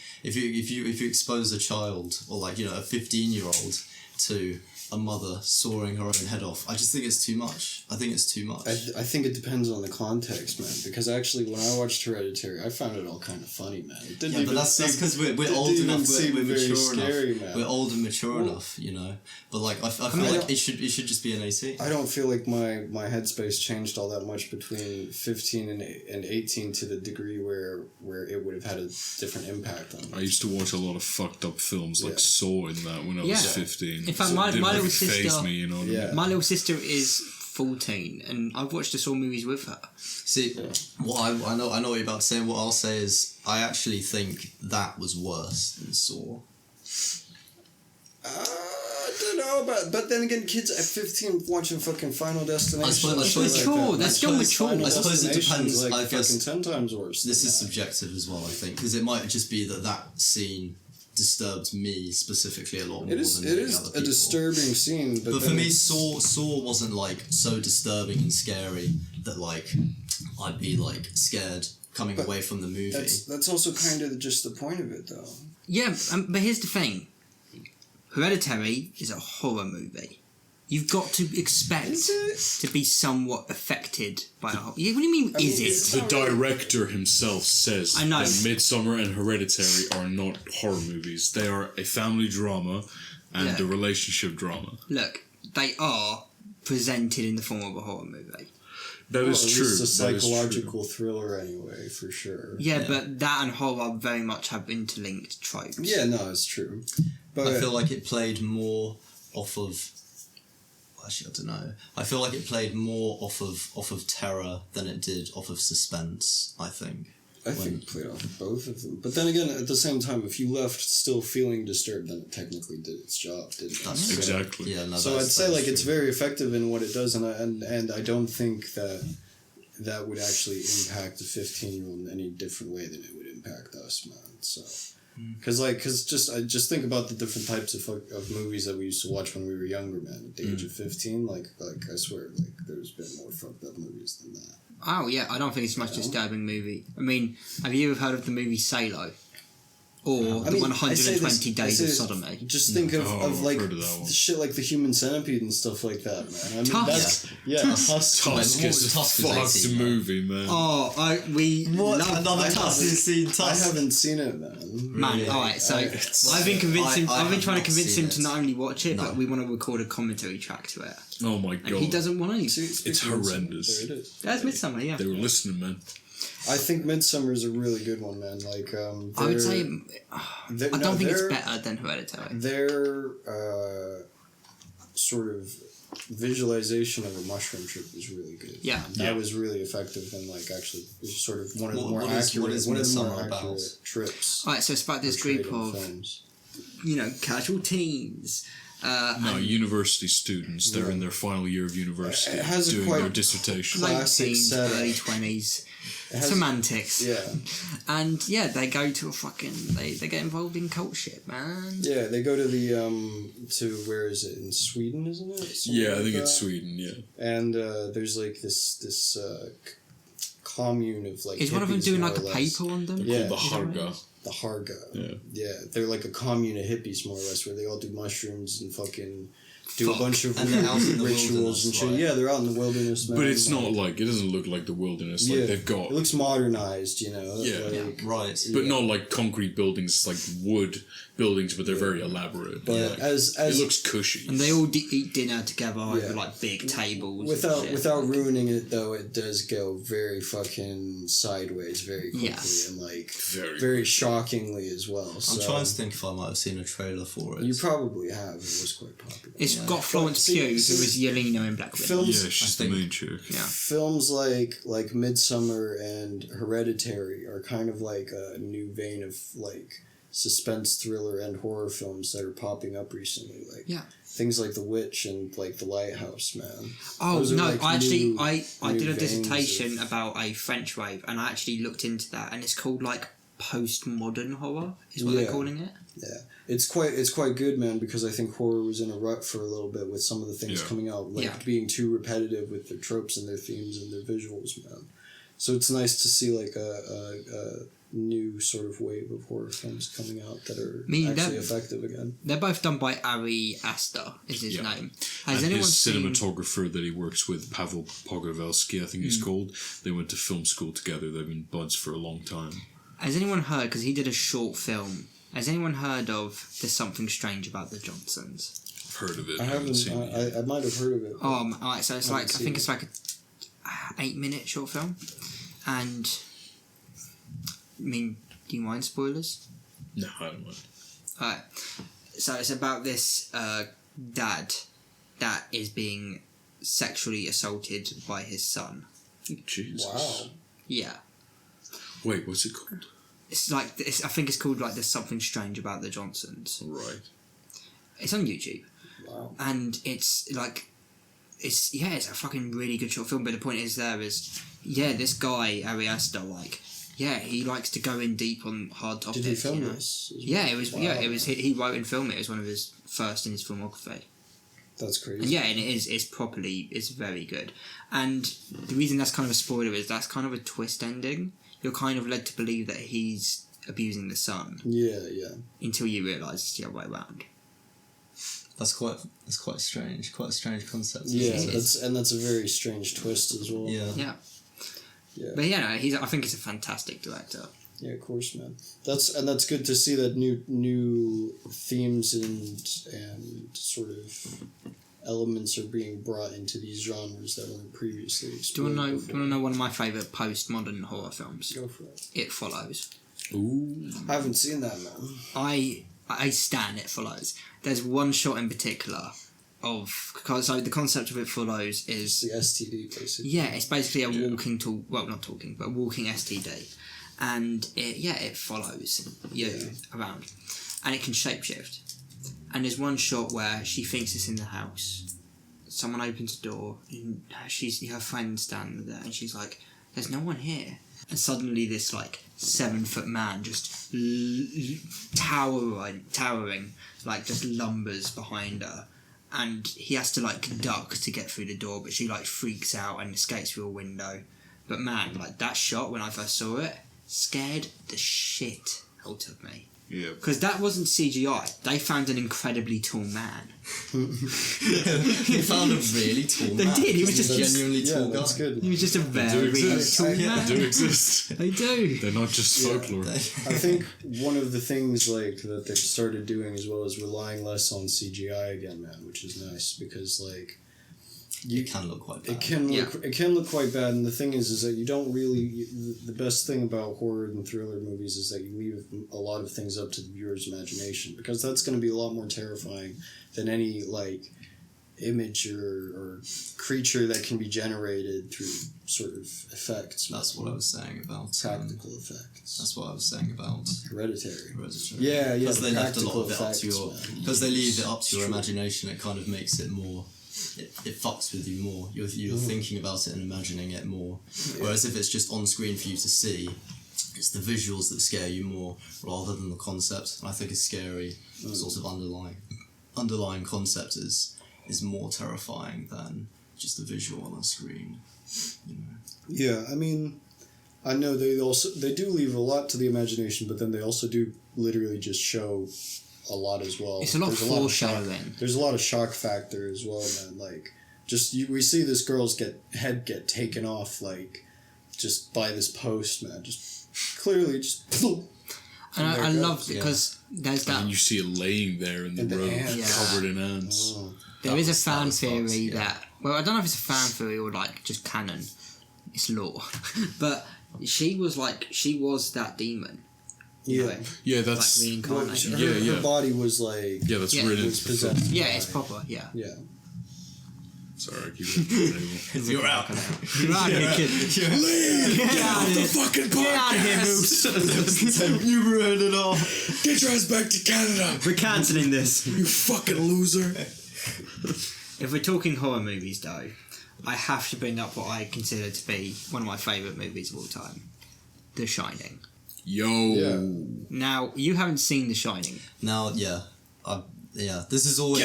B: expose a child or like, you know, a 15-year-old to a mother sawing her own head off, I just think it's too much. I think it's too much.
C: I think it depends on the context, man. Because actually, when I watched Hereditary, I found it all kind of funny, man. It didn't
B: Yeah, but that's because we're old enough, we're mature
C: scary,
B: enough.
C: man.
B: We're old and mature enough, you know. But like, I feel like it should just be an 18.
C: I don't feel like my headspace changed all that much between 15 and 18 to the degree where it would have had a different impact on me.
D: I used to watch a lot of fucked up films like Saw in that when I was
E: Yeah.
D: 15.
E: In fact,
D: So
E: my
D: it didn't
E: little
D: really faze
E: sister-
D: me, you know what I
C: Yeah.
D: mean?
E: My little sister is 14, and I've watched the Saw movies with her.
B: See, what I know what you're about to say. And what I'll say is, I actually think that was worse than Saw.
C: I don't know about, but then again, kids at 15 watching fucking Final Destination.
B: I suppose-
C: and shit
E: It's
C: like
E: mature,
C: that.
E: that's still mature.
C: Final
B: I suppose it
C: Destination's
B: depends,
C: Like
B: I guess.
C: fucking 10 times worse.
B: This
C: than
B: is
C: that.
B: subjective as well, I think, because it might just be that scene disturbed me specifically a lot more
C: It is
B: than maybe
C: a
B: other people.
C: disturbing scene, but
B: But for
C: then
B: me,
C: it's-
B: Saw wasn't like so disturbing and scary that like I'd be like scared coming away from the movie.
C: that's also kind of just the point of it, though.
E: Yeah, but here's the thing. Hereditary is a horror movie. You've got to expect
C: Is it?
E: to be somewhat affected by a horror. Yeah, what do you mean, is
C: it's
E: it?
D: The director himself says
E: I know.
D: that Midsommar and Hereditary are not horror movies. They are a family drama and
E: Yeah.
D: a relationship drama.
E: Look, they are presented in the form of a horror movie.
D: That is
C: Well, at
D: true.
C: least a
D: That is true.
C: psychological thriller, anyway, for sure.
E: Yeah, but that and horror very much have interlinked tropes.
C: Yeah, no, it's true. But
B: I feel like it played more off of. Actually, I don't know. I feel like it played more off of terror than it did off of suspense. I think.
C: I think it played off of both of them. But then again, at the same time, if you left still feeling disturbed, then it technically did its job, didn't it?
B: That's true.
D: Exactly.
B: Yeah, no.
C: So I'd say
B: that's
C: like it's
B: true.
C: very effective in what it does, and I don't think that would actually impact a 15-year-old in any different way than it would impact us, man. So. Because just think about the different types of movies that we used to watch when we were younger, man. At the age of 15, like I swear, like there's been more fucked up movies than that.
E: Oh, yeah, I don't think it's the most disturbing movie. I mean, have you ever heard of the movie Salo? Or
C: I
E: the
C: mean,
E: 120
C: I
E: Days
C: say
E: of
C: this-
E: Sodomy?
C: Just think of
D: I've
C: like
D: heard of that one.
C: shit like the Human Centipede and stuff like that, man. I mean,
E: Tusk.
C: that's Tusk.
D: Tusk is a
B: Tusk is
D: fucked
B: 18,
D: movie, man.
E: Oh, we love
C: I
B: seen
C: I haven't seen it, man.
E: Man,
B: Really?
E: alright, so
B: It's-
E: I've been convincing
B: I
E: I've been
B: have
E: trying to
B: not
E: convince
B: seen
E: him to
B: it.
E: not only watch it,
B: No.
E: but we want to record a commentary track to it.
D: Oh my
E: And
D: god.
E: he doesn't want to.
D: It's horrendous.
C: There it is.
E: That's Midsommar, yeah.
D: They were listening, man.
C: I think Midsommar is a really good one, man. Like,
E: I would say
C: they're-
E: I don't think it's
C: they're-
E: better than Hereditary.
C: Their sort of visualization of a mushroom trip was really good.
E: Yeah.
C: That was really effective and like actually it was sort of one of the more
B: What is
C: accurate one of the more
B: Midsommar about?
C: accurate trips.
E: Alright, so it's about this group
C: portrayed in
E: of
C: films.
E: casual teens,
D: No, university students. They're in their final year of university
C: It has a
D: doing
C: quite
D: their dissertation.
C: Like-
E: Late
C: Classic
E: teens,
C: setup.
E: early 20s.
C: has-
E: Semantics.
C: Yeah.
E: And yeah, they go to a fucking... They get involved in cult shit, man.
C: Yeah, they go to the, to, where is it, in Sweden, isn't it? Something
D: Yeah, I
C: like
D: think it's
C: that.
D: Sweden, yeah.
C: And, there's, like, this commune of, like,
E: Is one of them
C: hippies,
E: doing
C: more
E: like a
C: or less.
E: paper on them?
C: Yeah.
D: Called the Harga.
C: The Harga.
D: Yeah.
C: Yeah, they're like a commune of hippies, more or less, where they all do mushrooms and fucking do a bunch of
B: And they're out in the
C: rituals
B: wilderness,
C: and shit.
B: right?
C: Yeah, they're out in the wilderness, man.
D: But it's not like, it doesn't look like the wilderness. Like, they've got...
C: It looks modernized, you know.
D: Yeah.
C: like,
B: Right.
D: But not like concrete buildings, it's like wood buildings, but they're very elaborate.
C: But
D: Like,
C: as
D: it looks cushy.
E: And they all eat dinner together over
C: Yeah.
E: like big tables. and
C: without
E: shit.
C: without ruining it though, it does go very fucking sideways very quickly
E: Yes.
C: and like
D: Very
C: very shockingly as well.
B: I'm
C: So
B: trying to think if I might have seen a trailer for it.
C: you probably have. It was quite popular.
E: It's got Florence
C: But
E: Pugh, who
C: see-
E: was Yelena in Black Widow.
C: Films-
D: Yeah, she's the
B: think-
D: main chick.
E: Yeah.
C: Films like Midsommar and Hereditary are kind of like a new vein of like suspense thriller and horror films that are popping up recently. Like
E: Yeah.
C: things like The Witch and like The Lighthouse, man.
E: Oh
C: Those are,
E: no!
C: like,
E: I actually
C: new-
E: I
C: new
E: did a
C: veins
E: dissertation
C: of-
E: about a French rave, and I actually looked into that, and it's called like postmodern horror, is what they're
C: Yeah.
E: calling it.
C: Yeah, it's quite good, man. Because I think horror was in a rut for a little bit with some of the things
D: Yeah.
C: coming out, like
E: Yeah.
C: being too repetitive with their tropes and their themes and their visuals, man. So it's nice to see like a new sort of wave of horror films coming out that are actually effective again.
E: They're both done by Ari Aster, is his
D: Yeah.
E: name.
D: And
E: Has anyone
D: his
E: seen?
D: cinematographer that he works with, Pawel Pogorzelski, I think he's called, they went to film school together. They've been buds for a long time.
E: Has anyone heard? Because he did a short film. Has anyone heard of There's Something Strange About the Johnsons?
D: I've heard of it.
C: I haven't.
D: seen it yet.
C: I might have heard of it. but-
E: Alright, so it's
C: I
E: like, I
C: haven't
E: think
C: seen
E: it's like a 8-minute short film. And, I mean, do you mind spoilers?
D: No, I don't mind.
E: Alright, so it's about this dad that is being sexually assaulted by his son.
D: Jesus.
C: Wow.
E: Yeah.
D: Wait, what's it called?
E: It's like, I think it's called like There's Something Strange About the Johnsons.
D: Right.
E: It's on YouTube.
C: Wow.
E: And it's like, it's a fucking really good short film, but the point is this guy, Ari Aster, like, yeah, he likes to go in deep on hard topics.
C: Did he film
E: you know?
C: this?
E: Yeah, it was.
C: Wow.
E: Yeah, it was. He wrote and filmed it. It was one of his first in his filmography.
C: That's crazy.
E: And yeah, and it's very good. And the reason that's kind of a spoiler is that's kind of a twist ending. You're kind of led to believe that he's abusing the son
C: Yeah.
E: until you realise it's the other way around.
B: That's quite strange. Quite a strange concept.
C: Yeah,
E: It is.
C: that's a very strange twist as well.
B: Yeah.
E: Yeah.
C: Yeah.
E: But yeah, no, I think he's a fantastic director.
C: Yeah, of course, man. That's good to see that new themes and sort of elements are being brought into these genres that weren't previously
E: Do you
C: explored.
E: want to
C: before.
E: know one of my favourite postmodern horror films?
C: Go for it.
E: It Follows.
D: Ooh.
C: I haven't seen that, man.
E: I stand It Follows. There's one shot in particular so the concept of It Follows
C: It's
E: is
C: the STD, basically.
E: yeah, it's basically a walking walking STD, and it follows you around, and it can shapeshift. And there's one shot where she thinks it's in the house. Someone opens the door, and her friend's standing there, and she's like, "There's no one here." And suddenly, this like 7-foot man just towering, like just lumbers behind her, and he has to like duck to get through the door. But she like freaks out and escapes through a window. But man, like that shot when I first saw it, scared the shit out of me.
D: Yeah.
E: Because that wasn't CGI. They found an incredibly tall man.
B: They found a really tall
E: They
B: man.
E: did, he was
B: He's
E: just-
B: a genuinely
C: Yeah,
B: tall
C: that's
B: guy.
C: good.
E: He was just a
D: do
E: very
D: exist.
E: tall
D: They
E: man.
D: do exist.
E: They do.
D: They're not just folklore.
C: I think one of the things like that they've started doing as well is relying less on CGI again, man, which is nice because like
B: It can look quite bad.
C: it can look quite bad, and the thing is that you don't really. The best thing about horror and thriller movies is that you leave a lot of things up to the viewer's imagination because that's going to be a lot more terrifying than any like image or creature that can be generated through sort of effects.
B: That's what I was saying about
C: practical effects.
B: That's what I was saying about
C: Hereditary.
B: Yeah, because
C: the
B: they left a lot of it
C: practical
B: up to your
C: effects,
B: because they leave it up to your imagination. It kind of makes it more. It fucks with you more. You're thinking about it and imagining it more. Whereas if it's just on screen for you to see, it's the visuals that scare you more rather than the concept. And I think a scary sort of underlying concept is more terrifying than just the visual on a screen. You know?
C: Yeah, I mean, I know they do leave a lot to the imagination, but then they also do literally just show a lot as well.
E: It's a lot of foreshadowing.
C: There's a lot of shock factor as well, man. Like, we see this girl's head get taken off, like, just by this post, man. Just clearly, just.
E: And I loved it because there's that.
D: And you see it laying there in the road, covered in ants.
C: Oh.
E: There is a fan theory that. Well, I don't know if it's a fan theory or like just canon. It's lore, but she was that demon.
C: Yeah,
D: yeah, that's
E: like reincarnation.
C: Her body was like
D: that's written.
C: Was possessed.
E: Yeah, it's proper. Yeah.
D: Sorry, I keep it.
B: You're out.
E: You're out of here, kid.
D: Get out of the fucking podcast.
E: Get out of here, Moose.
B: You ruined it all.
D: Get your ass back to Canada.
E: We're cancelling this.
D: You fucking loser.
E: If we're talking horror movies, though, I have to bring up what I consider to be one of my favourite movies of all time, The Shining.
D: Yo.
C: Yeah.
E: Now, you haven't seen The Shining.
B: Now, this is always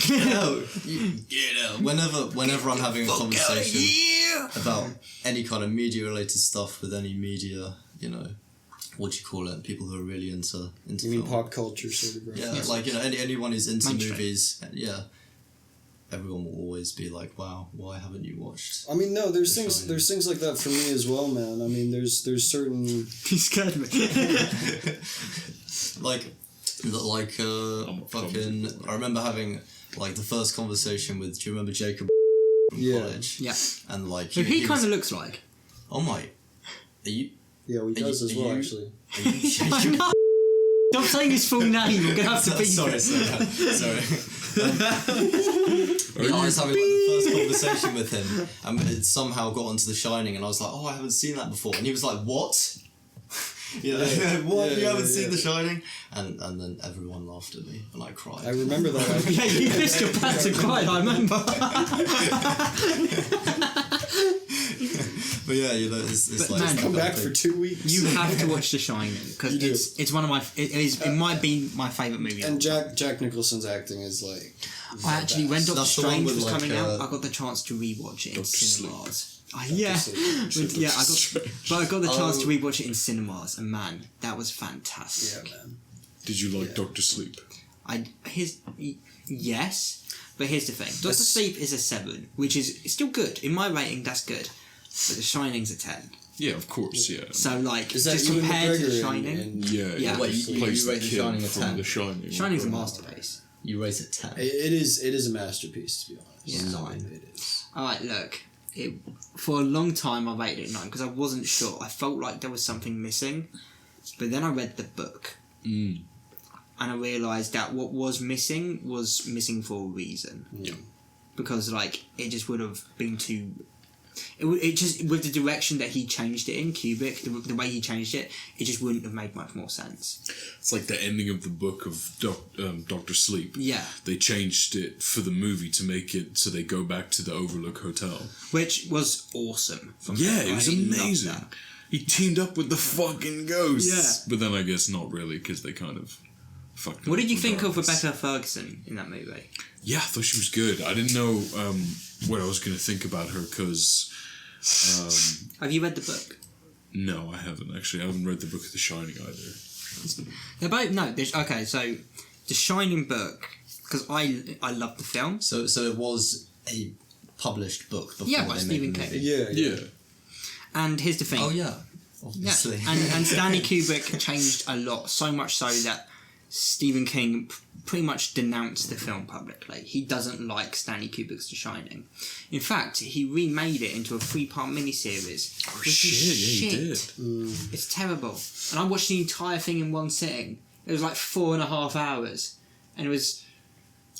D: Get
B: out. Whenever I'm having a conversation about any kind of media-related stuff with any media, you know, what do you call it? People who are really into
C: You
B: film.
C: mean pop culture sort of? Right?
B: Yeah, like, you know, anyone who's into
E: Mainstream.
B: movies, everyone will always be like, "Wow, why haven't you watched?"
C: I mean, no, there's
B: The
C: things
B: Shining?
C: there's things like that for me as well, man. I mean, there's certain
E: He scared me.
B: fucking. I remember having like the first conversation with. Do you remember Jacob from college?
E: Yeah.
B: And like
E: Who he kind of looks like.
B: Oh my! Are you?
C: he does as well, actually.
B: Are you
E: Stop saying his full name. We're gonna have to beat
B: sorry. I was having like the first conversation with him, and it somehow got onto The Shining, and I was like, "Oh, I haven't seen that before," and he was like, "What?" You know, what? You haven't seen The Shining? And then everyone laughed at me, and I cried.
C: I remember that.
E: Yeah, you missed your pants and cried, I remember.
B: But yeah, you know, it's like...
E: man,
C: Come back for 2 weeks.
E: You have to watch The Shining because it's one of my. It might be my favourite movie.
C: And Jack Nicholson's acting is like.
E: I actually, when Doctor
B: That's the one
E: Strange
B: with,
E: was
B: like,
E: coming out, I got the chance to rewatch it in cinemas. I got the chance to rewatch it in cinemas, and man, that was fantastic.
C: Yeah, man.
D: Did you like Doctor Sleep?
E: Yes, but here's the thing: Doctor Sleep is a 7, which is still good in my rating. That's good, but The Shining's a 10.
D: Yeah, of course, yeah.
E: So like,
C: Is that
E: just
C: Ewan
E: compared to
C: McGregor
E: The Shining,
D: Yeah.
B: Wait,
D: he
B: you
D: plays
B: rate
D: the
B: The
D: kid
B: Shining a
D: from
B: 10?
D: The Shining.
E: Shining's a masterpiece.
B: You rate it 10.
C: It is a masterpiece, to be honest.
E: Yeah.
B: 9.
C: It is.
E: Alright, look. For a long time, I rated it 9 because I wasn't sure. I felt like there was something missing, but then I read the book, and I realised that what was missing for a reason.
D: Yeah.
E: Because like it just would have been too. It just with the direction that he changed it in Kubrick, the way he changed it, it just wouldn't have made much more sense.
D: It's like the ending of the book of Doctor Sleep.
E: Yeah.
D: They changed it for the movie to make it so they go back to the Overlook Hotel.
E: Which was awesome.
D: Yeah, it was
E: I loved
D: amazing.
E: that.
D: He teamed up with the fucking ghosts.
E: Yeah.
D: But then I guess not really, because they kind of fucked
E: What
D: up
E: did you
D: with
E: think of
D: darkness.
E: Rebecca Ferguson in that movie?
D: Yeah, I thought she was good. I didn't know what I was going to think about her, because...
E: Have you read the book?
D: no, I haven't, actually. I haven't read the book of The Shining either.
E: They're both, no, okay, so The Shining book, because I love the film.
B: So it was a published book before
E: Yeah, by
B: they
E: Stephen
B: made the
E: King.
B: movie.
C: Yeah.
E: And here's the thing.
B: Oh yeah,
E: Yeah,
B: obviously.
E: and Stanley Kubrick changed a lot, so much so that Stephen King pretty much denounced the film publicly. He doesn't like Stanley Kubrick's The Shining. In fact, he remade it into a 3-part miniseries.
D: Oh,
E: which is
D: shit, yeah, he did.
E: It's terrible. And I watched the entire thing in one sitting. It was like 4.5 hours. And it was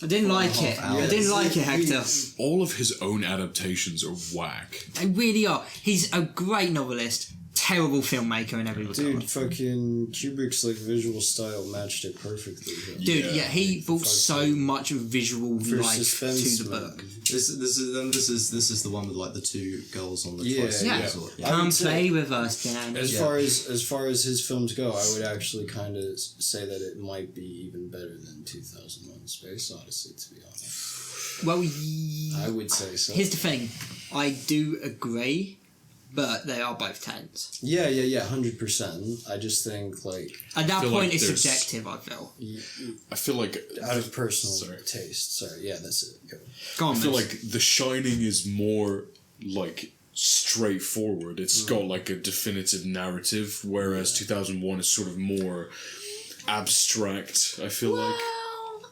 E: I didn't like it. I didn't like it, Hector.
D: All of his own adaptations are whack.
E: They really are. He's a great novelist, terrible filmmaker in every regard.
C: Dude, fucking Kubrick's like visual style matched it perfectly.
E: Dude, yeah, he brought so much visual
C: For
E: life to
C: suspense,
E: the
C: man.
E: book.
B: This is the one with like the two girls on the
C: Yeah,
B: tricycle.
E: Yeah.
B: resort.
E: Come play with us, Dan.
C: As far as his films go, I would actually kind of say that it might be even better than 2001: Space Odyssey, to be honest.
E: Well,
C: I would say so.
E: here's the thing. I do agree, but they are both 10s.
C: Yeah, 100%. I just think like
E: At that
D: feel
E: point,
D: like
E: it's
D: there's-
E: subjective, I feel.
D: I feel like
C: out of personal
D: Sorry.
C: taste. Sorry, yeah, that's it. Go.
E: Go on,
D: I feel
E: Miss.
D: like The Shining is more like straightforward. It's got like a definitive narrative, whereas 2001 is sort of more abstract. I feel like.
E: Well,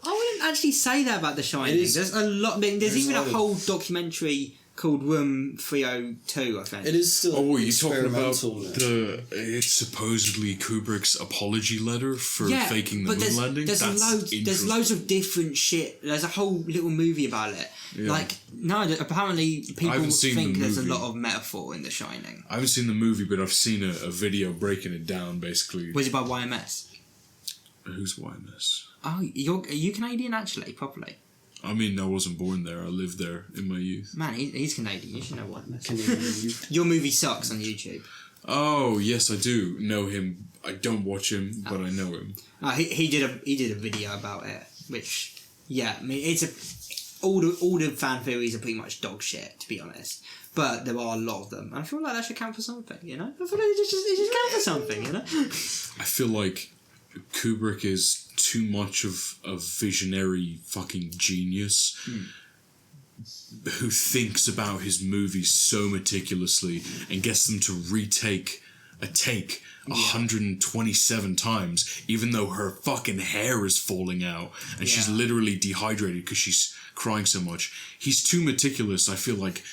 E: I wouldn't actually say that about The Shining.
C: It is-
E: There's a lot. I mean, there's even a
C: a lot of-
E: whole documentary called Room 302, I think.
C: It is still.
D: Oh, what are you talking about?
C: experimental.
D: It's supposedly Kubrick's apology letter for faking the
E: but
D: moon landing.
E: There's
D: That's
E: loads. There's
D: interesting.
E: loads of different shit. There's a whole little movie about it.
D: Yeah.
E: Like no, apparently people
D: haven't seen
E: think
D: the
E: there's a
D: movie.
E: lot of metaphor in The Shining.
D: I haven't seen the movie, but I've seen a video breaking it down. Basically,
E: Was it by YMS?
D: who's YMS?
E: Oh, are you Canadian actually? Properly,
D: I mean, I wasn't born there. I lived there in my youth.
E: man. He's Canadian. You should know YMS.
C: Canadian.
E: Your movie sucks on YouTube.
D: Oh yes, I do know him. I don't watch him, but I know him.
E: He did a video about it, which I mean all the fan theories are pretty much dog shit, to be honest. But there are a lot of them, and I feel like that should count for something, you know. I feel like it just count for something, you know.
D: I feel like Kubrick is too much of a visionary fucking genius who thinks about his movies so meticulously and gets them to retake a take 127 times, even though her fucking hair is falling out and she's
E: Yeah.
D: literally dehydrated because she's crying so much. He's too meticulous, I feel like,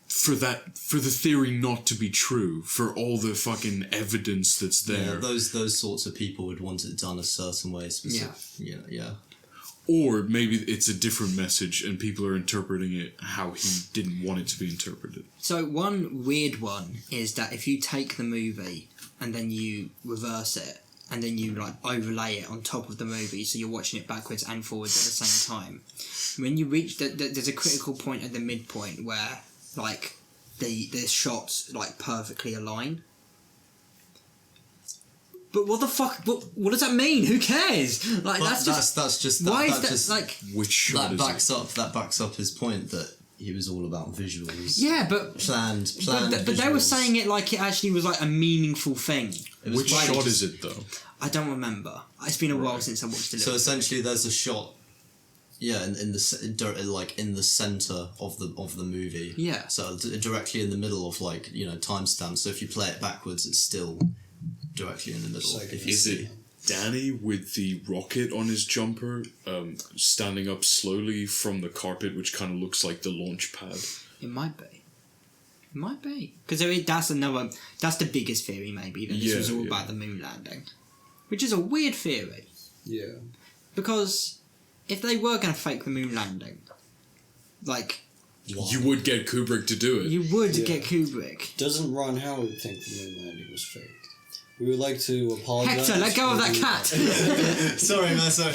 D: for the theory not to be true, for all the fucking evidence that's there.
B: Yeah, those sorts of people would want it done a certain way. Specific. Yeah.
D: Or maybe it's a different message and people are interpreting it how he didn't want it to be interpreted.
E: So one weird one is that if you take the movie and then you reverse it and then you like overlay it on top of the movie, so you're watching it backwards and forwards at the same time, when you reach there's a critical point at the midpoint where like the shots like perfectly align. But what the fuck? What does that mean? Who cares? Like
B: But
E: that's
B: just
E: why
B: that
E: is that
B: just,
E: like?
D: Which shot
B: that backs up his point that he was all about visuals.
E: Yeah, but
B: planned.
E: but they were
B: visuals.
E: saying it like it actually was like a meaningful thing.
B: It was
D: Which
B: like-
D: shot is it though?
E: I don't remember. It's been a while since I watched it.
B: So essentially, there's a shot. Yeah, in the center of the movie.
E: Yeah.
B: So directly in the middle of timestamps. So if you play it backwards, it's still directly in the middle.
C: Like
B: if you
D: Is
B: see.
D: it Danny with the rocket on his jumper, standing up slowly from the carpet, which kind of looks like the launch pad?
E: It might be. It might be. Because that's the biggest theory maybe, that this
D: Yeah,
E: was all
D: yeah.
E: about the moon landing. Which is a weird theory.
C: Yeah.
E: Because if they were going to fake the moon landing, like,
D: You would get Kubrick to do it.
E: you would
C: Yeah.
E: get Kubrick.
C: Doesn't Ron Howard think the moon landing was faked? We would like to apologize.
E: Hector, let go of that
C: for-
E: cat!
B: Sorry, man. Sorry.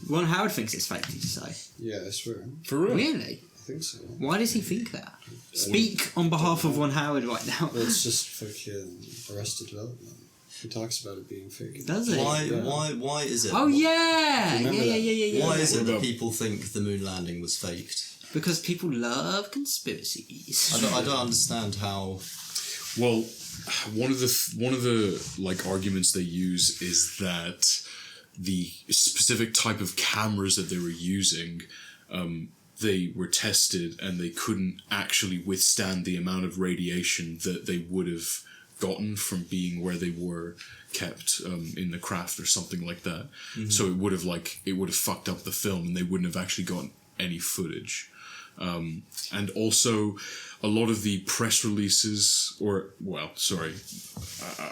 E: Ron Howard thinks it's fake, did you say?
C: Yeah, I swear.
D: For real?
E: Really?
C: I think so.
E: Why does he think that? Speak on behalf of Ron Howard right now.
C: Well, it's just fucking Arrested Development. He talks about it being fake.
E: Does he?
B: Why is it?
E: Oh yeah!
C: Remember
E: Yeah,
C: that.
E: yeah, yeah, yeah.
B: Why is it
D: What
B: that
D: about-
B: people think the moon landing was faked?
E: Because people love conspiracies.
B: I don't understand how.
D: Well, one of the like arguments they use is that the specific type of cameras that they were using, they were tested and they couldn't actually withstand the amount of radiation that they would have gotten from being where they were kept in the craft or something like that. So it would have fucked up the film and they wouldn't have actually gotten any footage. And also, a lot of the press releases,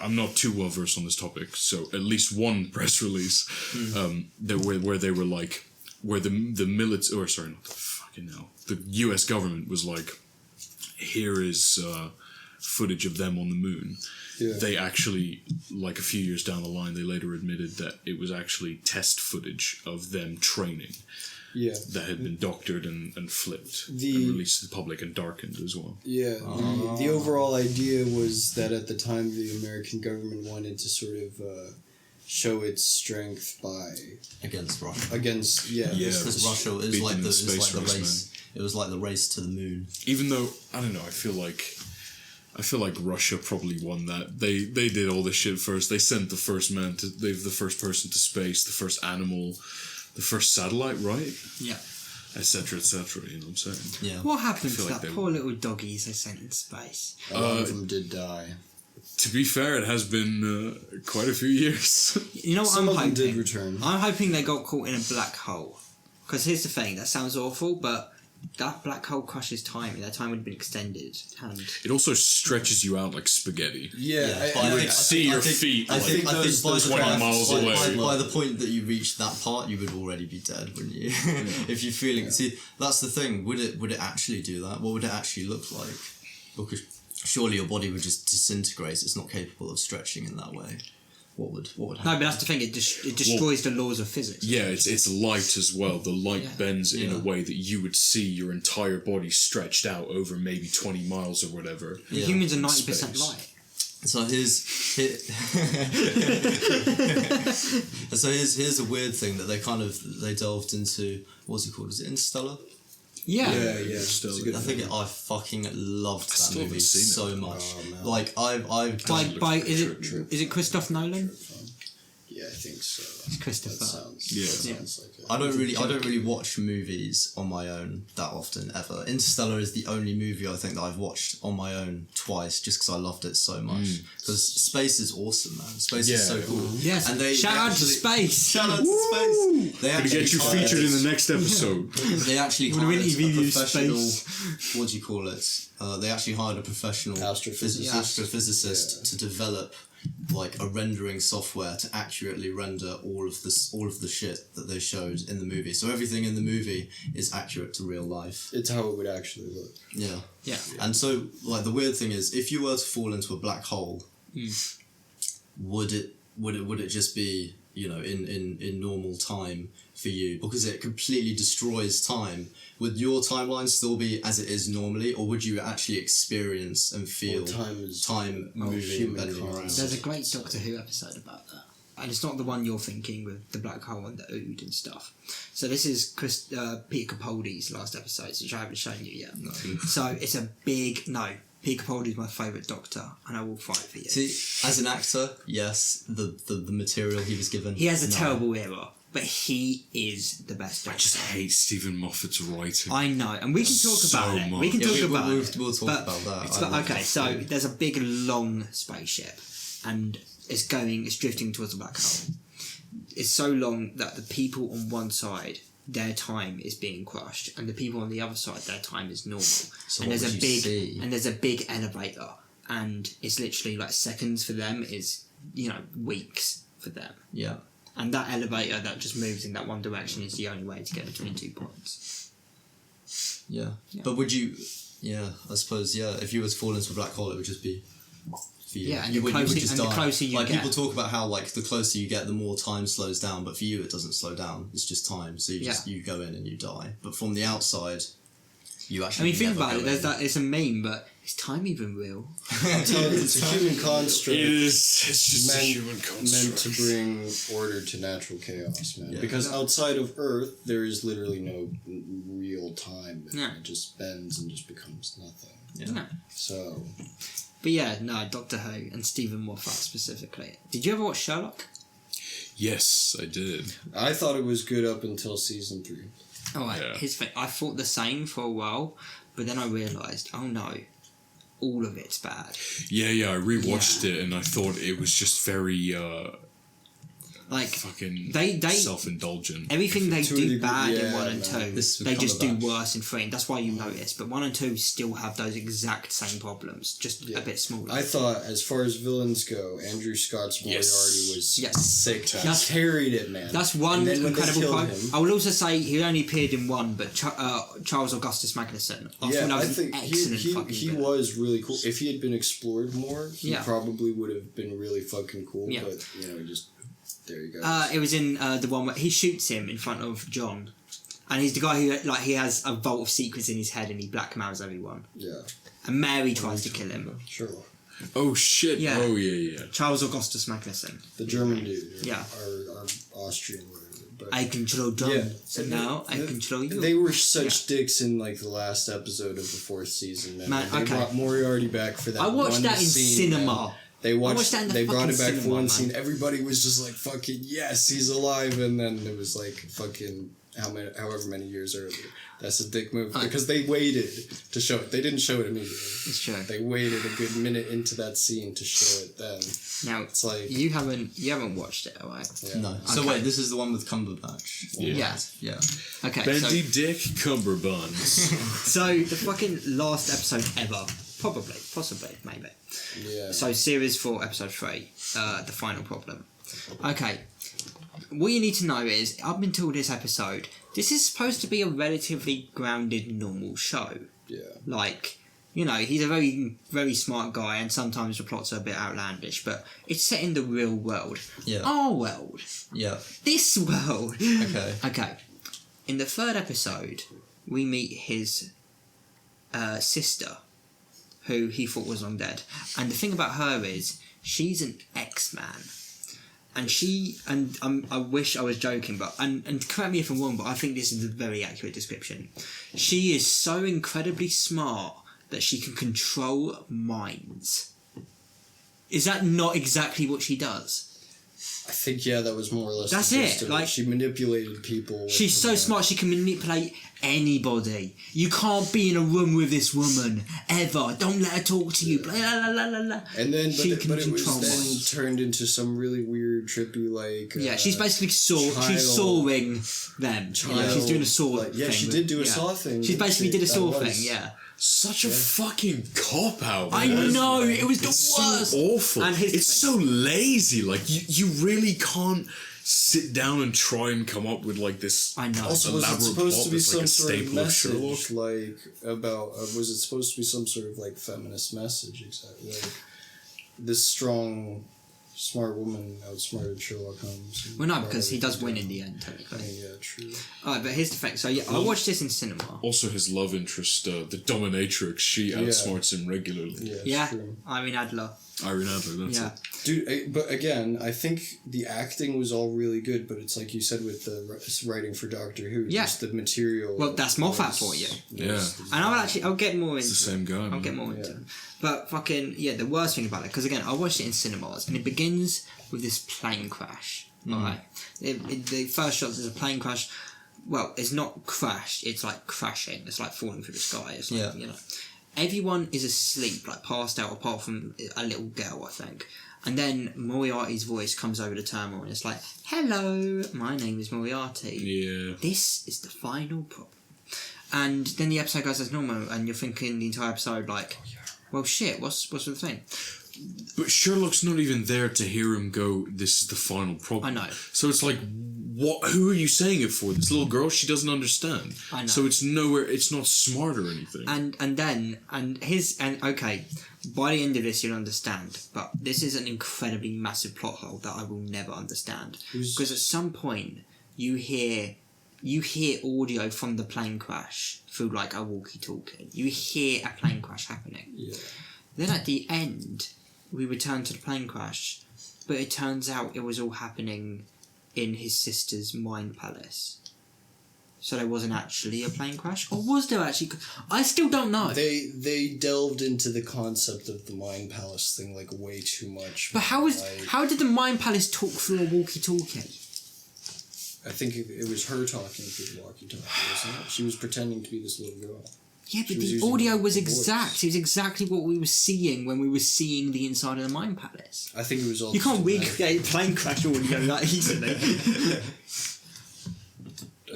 D: I'm not too well versed on this topic, so at least one press release where they were like, where the military, or sorry, not the fucking hell, the US government was like, here is footage of them on the moon.
C: Yeah.
D: They actually, like a few years down the line, they later admitted that it was actually test footage of them training.
C: Yeah.
D: That had been doctored and flipped and
C: The-
D: released to the public and darkened as well.
C: Yeah, the overall idea was that at the time the American government wanted to sort of show its strength by
B: Against Russia.
C: against
D: Yeah.
B: Because Russia is
D: Beat
B: like
D: them
B: the
D: in space race,
B: race. It was like the race to the moon.
D: Even though, I don't know, I feel like Russia probably won that. They did all this shit first. They sent the first man to, the first person to space, the first animal, the first satellite, right?
E: Yeah.
D: Etc. etc. You know what I'm saying?
B: Yeah.
E: What happened to
D: feel like
E: that
D: they-
E: poor little doggies they sent in space?
C: a lot of them did die.
D: To be fair, it has been quite a few years.
E: You know what
C: Some
E: I'm
C: of them
E: hoping?
C: did return.
E: I'm hoping they got caught in a black hole. Because here's the thing, that sounds awful, but that black hole crushes time. Their time would have been extended. And
D: It also stretches you out like spaghetti.
C: Yeah,
B: but
D: You would see your feet
B: I think
D: like
B: those
D: 20 miles away.
B: By the point that you reach that part, you would already be dead, wouldn't you? If you're feeling. See, that's the thing. Would it actually do that? What would it actually look like? Because surely your body would just disintegrate. It's not capable of stretching in that way. What would happen?
E: no, but that's the thing, it destroys the laws of physics.
D: Yeah, it's light as well. The light
E: Yeah.
D: bends in a
B: Yeah.
D: way that you would see your entire body stretched out over maybe 20 miles or whatever.
B: Yeah.
E: Humans are 90%
D: Space.
E: light.
B: So here's a weird thing that they delved into. What's it called? Is it Interstellar?
E: Yeah.
C: yeah.
D: Still,
C: It's a good
B: I think I fucking loved that
D: still
B: movie
D: haven't seen it.
B: so much.
C: Oh, man.
B: Like I've
E: By
D: looks
E: is
D: pretty
E: it Christoph Nolan?
C: Yeah, I think so.
E: It's Christopher.
C: That sounds.
D: Yeah.
C: That sounds like it.
B: I don't really watch movies on my own that often ever. Interstellar is the only movie I think that I've watched on my own twice, just because I loved it so much. Because space is awesome, man. Space is so
D: Yeah.
B: cool.
E: Yes,
B: and
E: shout out to space.
B: Shout out to space. They
D: Gonna
B: actually
D: get you
B: hired-
D: featured in the next episode.
B: They actually
E: Would
B: hired
E: we interview
B: a professional.
E: space?
B: What do you call it? They actually hired a professional astrophysicist to develop like a rendering software to accurately render all of the shit that they showed in the movie. So everything in the movie is accurate to real life.
C: It's how it would actually look.
B: Yeah.
E: Yeah.
B: And so like the weird thing is, if you were to fall into a black hole, would it just be, you know, in normal time for you, because it completely destroys time? Would your timeline still be as it is normally, or would you actually experience and feel time moving and
C: human
B: bending around?
C: concept.
E: There's a great Doctor Who episode about that. And it's not the one you're thinking with the black hole and the ood and stuff. So this is Peter Capaldi's last episode, which I haven't shown you yet.
B: No.
E: So it's a big no. Peter Capaldi's my favourite Doctor, and I will fight for you.
B: See, as an actor, yes, the material he was given.
E: He has a
B: no.
E: terrible era, but he is the best
D: I
E: Doctor.
D: just hate Stephen Moffat's writing.
E: I know, and we can talk
D: So
E: about it. We
D: much.
E: can
B: Yeah,
E: talk about it.
B: we'll talk
E: but
B: about that.
E: it's
B: I
E: like-
B: love
E: okay,
B: that
E: so
B: too.
E: there's a big long spaceship, and it's drifting towards a black hole. It's so long that the people on one side, their time is being crushed, and the people on the other side, their time is normal.
B: So
E: And
B: what
E: there's
B: would
E: a
B: you
E: big
B: see?
E: and there's a big elevator, and it's literally like seconds for them is, you know, weeks for them.
B: Yeah.
E: And that elevator that just moves in that one direction is the only way to get between 2 points.
B: Yeah.
E: Yeah.
B: But would you? Yeah, I suppose. Yeah, if you were to fall into a black hole, it would just be. For you.
E: Yeah, and
B: you
E: the
B: would
E: closer-
B: just
E: and the
B: die.
E: closer you
B: like
E: get-
B: people talk about how like the closer you get, the more time slows down. But for you, it doesn't slow down. It's just time. So you go in and you die. But from the outside, you
E: I
B: actually.
E: mean, think
B: never
E: about
B: go
E: it. There's
B: in.
E: that. It's a meme, but is time even real?
C: It's a human construct.
D: It's just a
C: meant,
D: human construct.
C: meant to bring order to natural chaos, man.
B: Yeah.
C: Because outside of Earth, there is literally no real time.
E: Yeah.
C: It just bends and just becomes nothing.
B: Yeah.
E: No.
C: So,
E: But yeah, no, Doctor Who and Stephen Moffat specifically. Did you ever watch Sherlock?
D: Yes, I did.
C: I thought it was good up until season 3.
E: Oh,
D: Yeah.
E: I thought the same for a while, but then I realised, oh no, all of it's bad.
D: Yeah, I rewatched it and I thought it was just very
E: Like
D: Fucking
E: they
D: self-indulgent.
E: everything they
C: To a
E: do
C: degree,
E: bad in
C: yeah,
E: 1 and
C: man.
E: 2,
B: This
E: they
B: would
E: just
B: come
E: do
B: back.
E: worse in 3. And that's why you notice. But 1 and 2 still have those exact same problems, just a bit smaller.
C: I thought, as far as villains go, Andrew Scott's Moriarty was sick. He carried it, man.
E: That's one
C: And then when they
E: incredible
C: killed
E: quote.
C: him-
E: I will also say he only appeared in 1, but Charles Augustus Magnuson. I thought that was an excellent fucking
C: he
E: villain.
C: was really cool. If he had been explored more, he
E: Yeah.
C: probably would have been really fucking cool.
E: Yeah.
C: But he just there you go.
E: It was in the one where he shoots him in front of John, and he's the guy who he has a vault of secrets in his head and he blackmails everyone.
C: Yeah,
E: And Mary tries to kill him.
C: Sherlock,
D: Oh shit!
E: Yeah.
D: Oh yeah.
E: Charles Augustus Magnuson.
C: the German dude.
E: Yeah.
C: or Austrian. Whatever. But
E: I control John,
C: Yeah.
E: so now I control you.
C: They were such dicks in like the last episode of the 4th season. Man,
E: Man,
C: they
E: okay.
C: brought Moriarty back for that.
E: I watched
C: one
E: that in
C: scene,
E: cinema.
C: man. They
E: watched that in the
C: They brought
E: fucking
C: it back for
E: cinema,
C: one
E: man.
C: scene. Everybody was just like, "Fucking yes, he's alive!" And then it was like, "Fucking however many years earlier." That's a dick move because they waited to show it. They didn't show it immediately.
E: It's true.
C: They waited a good minute into that scene to show it. Then
E: Now
C: it's like
E: you haven't watched it, alright?
C: yeah.
B: No. So
E: Okay.
B: wait, this is the one with Cumberbatch.
E: Yeah.
B: Yeah.
E: Okay.
D: Bendy Dick Cumberbuns.
E: So the fucking last episode ever, possibly, maybe.
C: Yeah.
E: So series 4, episode 3, the final problem. Okay, what you need to know is, up until this episode, this is supposed to be a relatively grounded, normal show.
C: Yeah.
E: Like, he's a very, very smart guy, and sometimes the plots are a bit outlandish, but it's set in the real world.
B: Yeah.
E: Our world.
B: Yeah.
E: This world.
B: Okay.
E: Okay. In the 3rd episode, we meet his sister, who he thought was long dead. And the thing about her is, she's an X-Man. And I wish I was joking, but and correct me if I'm wrong, but I think this is a very accurate description. She is so incredibly smart that she can control minds. Is that not exactly what she does?
C: I think that was more or less.
E: That's
C: the gist
E: it,
C: of
E: like-
C: she manipulated people. with
E: She's so
C: her-
E: smart she can manipulate anybody. You can't be in a room with this woman ever. Don't let her talk to you. Blah, blah, blah, blah, blah.
C: And then,
E: She can
C: but it was
E: control
C: then
E: minds.
C: turned into some really weird, trippy, like.
E: Yeah, she's basically
C: child-
E: she's sawing them.
C: child,
E: She's doing a saw
C: like, yeah,
E: thing.
C: she did do a saw thing,
E: She
C: didn't
E: basically
C: she?
E: did a
C: That
E: saw
C: was-
E: thing, yeah.
D: Such a fucking cop out.
E: I know, it was the
D: It's
E: worst.
D: so awful.
E: And his
D: It's so lazy. Like you really can't sit down and try and come up with like this.
E: I know.
C: Also, was it
D: elaborate
C: supposed
D: plot
C: to be
D: that's like
C: some
D: a
C: sort of
D: staple of Sherlock.
C: message, like about? Was it supposed to be some sort of like feminist message? Exactly, like this strong, smart woman outsmarted Sherlock Holmes.
E: Well, no, because he does win in the end,
C: I
E: technically.
C: mean, yeah, true.
E: Alright, but here's the fact. So, yeah, I watched this in cinema.
D: Also, his love interest, the dominatrix, she outsmarts him regularly.
C: Yeah, it's
E: Yeah,
C: true.
E: Irene Adler.
D: Irene Adler, that's
E: Yeah.
D: it.
C: Dude, but again, I think the acting was all really good, but it's like you said with the writing for Doctor Who,
E: Yeah.
C: just the material.
E: Well, that's Moffat for you.
D: Yeah.
E: And I'll get more into
D: It's the same guy.
E: I'll
D: man.
E: get more into it. But fucking, yeah, the worst thing about it, because again, I watched it in cinemas, and it begins with this plane crash. Alright? The first shot is a plane crash. Well, it's not crashed, it's like crashing. It's like falling through the sky. It's like, Everyone is asleep, like passed out, apart from a little girl, I think. And then Moriarty's voice comes over the terminal, and it's like, "Hello, my name is Moriarty.
D: Yeah.
E: This is the final problem." And then the episode goes as normal, and you're thinking the entire episode like, "Well, shit, what's the thing?"
D: But Sherlock's not even there to hear him go, this is the final problem.
E: I know.
D: So it's like, what? Who are you saying it for? This little girl, she doesn't understand.
E: I know.
D: So it's nowhere, it's not smart or anything.
E: Okay, by the end of this you'll understand, but this is an incredibly massive plot hole that I will never understand. Because at some point you hear audio from the plane crash through like a walkie-talkie. You hear a plane crash happening.
C: Yeah.
E: Then at the end, we return to the plane crash, but it turns out it was all happening in his sister's mind palace. So there wasn't actually a plane crash? Or was there actually? I still don't know.
C: They delved into the concept of the Mind Palace thing like way too much.
E: But how did the mind palace talk through a walkie-talkie?
C: I think it was her talking through the walkie-talkie, wasn't it? She was pretending to be this little girl.
E: Yeah, but
C: She was
E: the
C: using
E: audio was
C: the voice.
E: exact. It was exactly what we were seeing when we were seeing the inside of the Mind Palace.
C: I think it was all.
E: You can't
C: just
E: recreate plane crash audio that easily.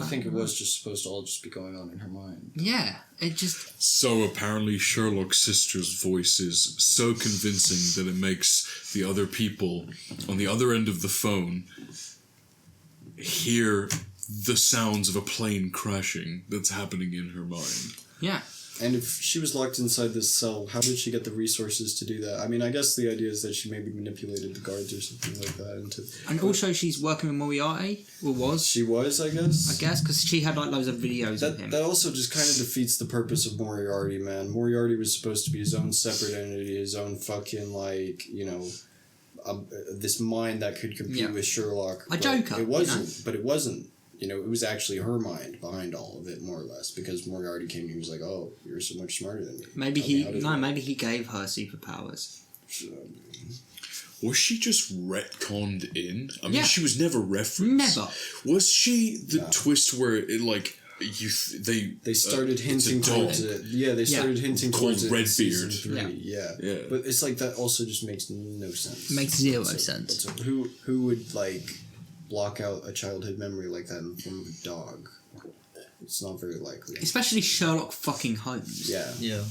C: I think it was just supposed to all just be going on in her mind.
E: Yeah, it just...
D: So apparently Sherlock's sister's voice is so convincing that it makes the other people on the other end of the phone hear the sounds of a plane crashing that's happening in her mind.
E: Yeah.
C: And if she was locked inside this cell, how did she get the resources to do that? I mean, I guess the idea is that she maybe manipulated the guards or something like that.
E: And also she's working with Moriarty, or was.
C: She was, I guess?
E: Because she had like loads of videos of him.
C: That also just kind of defeats the purpose of Moriarty, man. Moriarty was supposed to be his own separate entity, his own fucking, like, you know, this mind that could compete with Sherlock.
E: A Joker.
C: It wasn't, but it wasn't. You know, it was actually her mind behind all of it, more or less, because Moriarty came and he was like, "Oh, you're so much smarter than me."
E: Maybe maybe he gave her superpowers.
D: Was she just retconned in? I mean, she was never referenced.
E: Never.
D: Was she the twist where it like
C: they started hinting towards it? Yeah, they started hinting towards it.
D: Called
C: in season
D: Redbeard.
C: 3, yeah. But it's like that also just makes no sense.
E: Makes zero sense.
C: Who would like block out a childhood memory like that in the form of a dog? It's not very likely.
E: Especially Sherlock fucking Holmes.
C: Yeah.
B: Yeah.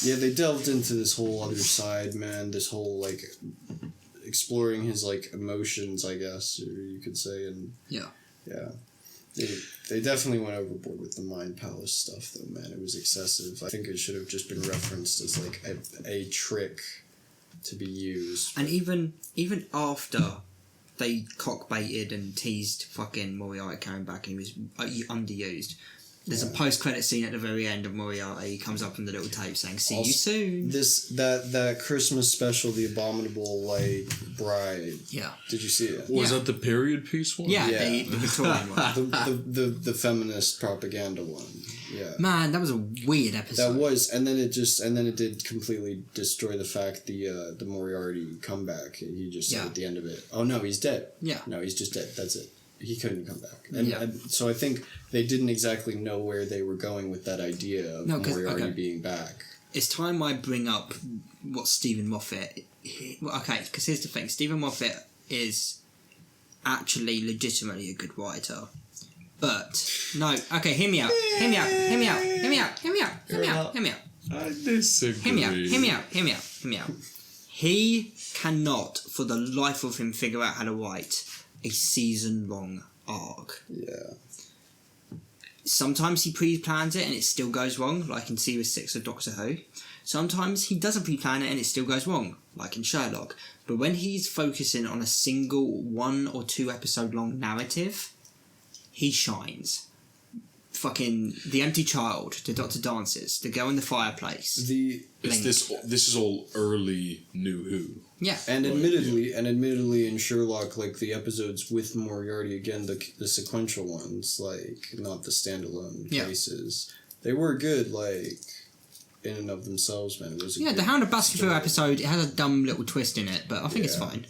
C: Yeah, they delved into this whole other side, man. This whole, like, exploring his, like, emotions, I guess, or you could say, and...
E: Yeah.
C: Yeah. They definitely went overboard with the Mind Palace stuff, though, man. It was excessive. I think it should have just been referenced as, like, a trick to be used.
E: And even after they cockbaited and teased fucking Moriarty coming back and he was underused, there's a post-credit scene at the very end of Moriarty. He comes up in the little tape saying, "See you soon."
C: That Christmas special, The Abominable, like, Bride.
E: Yeah.
C: Did you see it?
D: Was that the period piece one?
E: Yeah, the Victorian one.
C: The feminist propaganda one. Yeah.
E: Man, that was a weird episode.
C: That was, and then it did completely destroy the fact the Moriarty comeback. He just said at the end of it, "Oh no, he's dead."
E: Yeah.
C: No, he's just dead. That's it. He couldn't come back. And so I think they didn't exactly know where they were going with that idea of Moriarty being back.
E: It's time I bring up what Stephen Moffat... Okay, because here's the thing. Stephen Moffat is actually legitimately a good writer. But, no, okay, hear me out. Hear me out. Hear me out. Hear me out. Hear me out. Hear me out. Hear me out.
D: I disagree.
E: Hear me out. Hear me out. Hear me out. Hear me out. He cannot, for the life of him, figure out how to write a season-long arc.
C: Yeah.
E: Sometimes he pre-plans it and it still goes wrong, like in Series 6 of Doctor Who. Sometimes he doesn't pre-plan it and it still goes wrong, like in Sherlock. But when he's focusing on a single 1 or 2 episode long narrative, he shines. Fucking The Empty Child, The Doctor Dances, The Girl in the Fireplace.
D: This is all early New Who.
E: Yeah.
C: And admittedly in Sherlock, like, the episodes with Moriarty, again, the sequential ones, like, not the standalone cases, they were good, like, in and of themselves, man. It was
E: the Hound of Baskerville episode, it has a dumb little twist in it, but I think it's fine.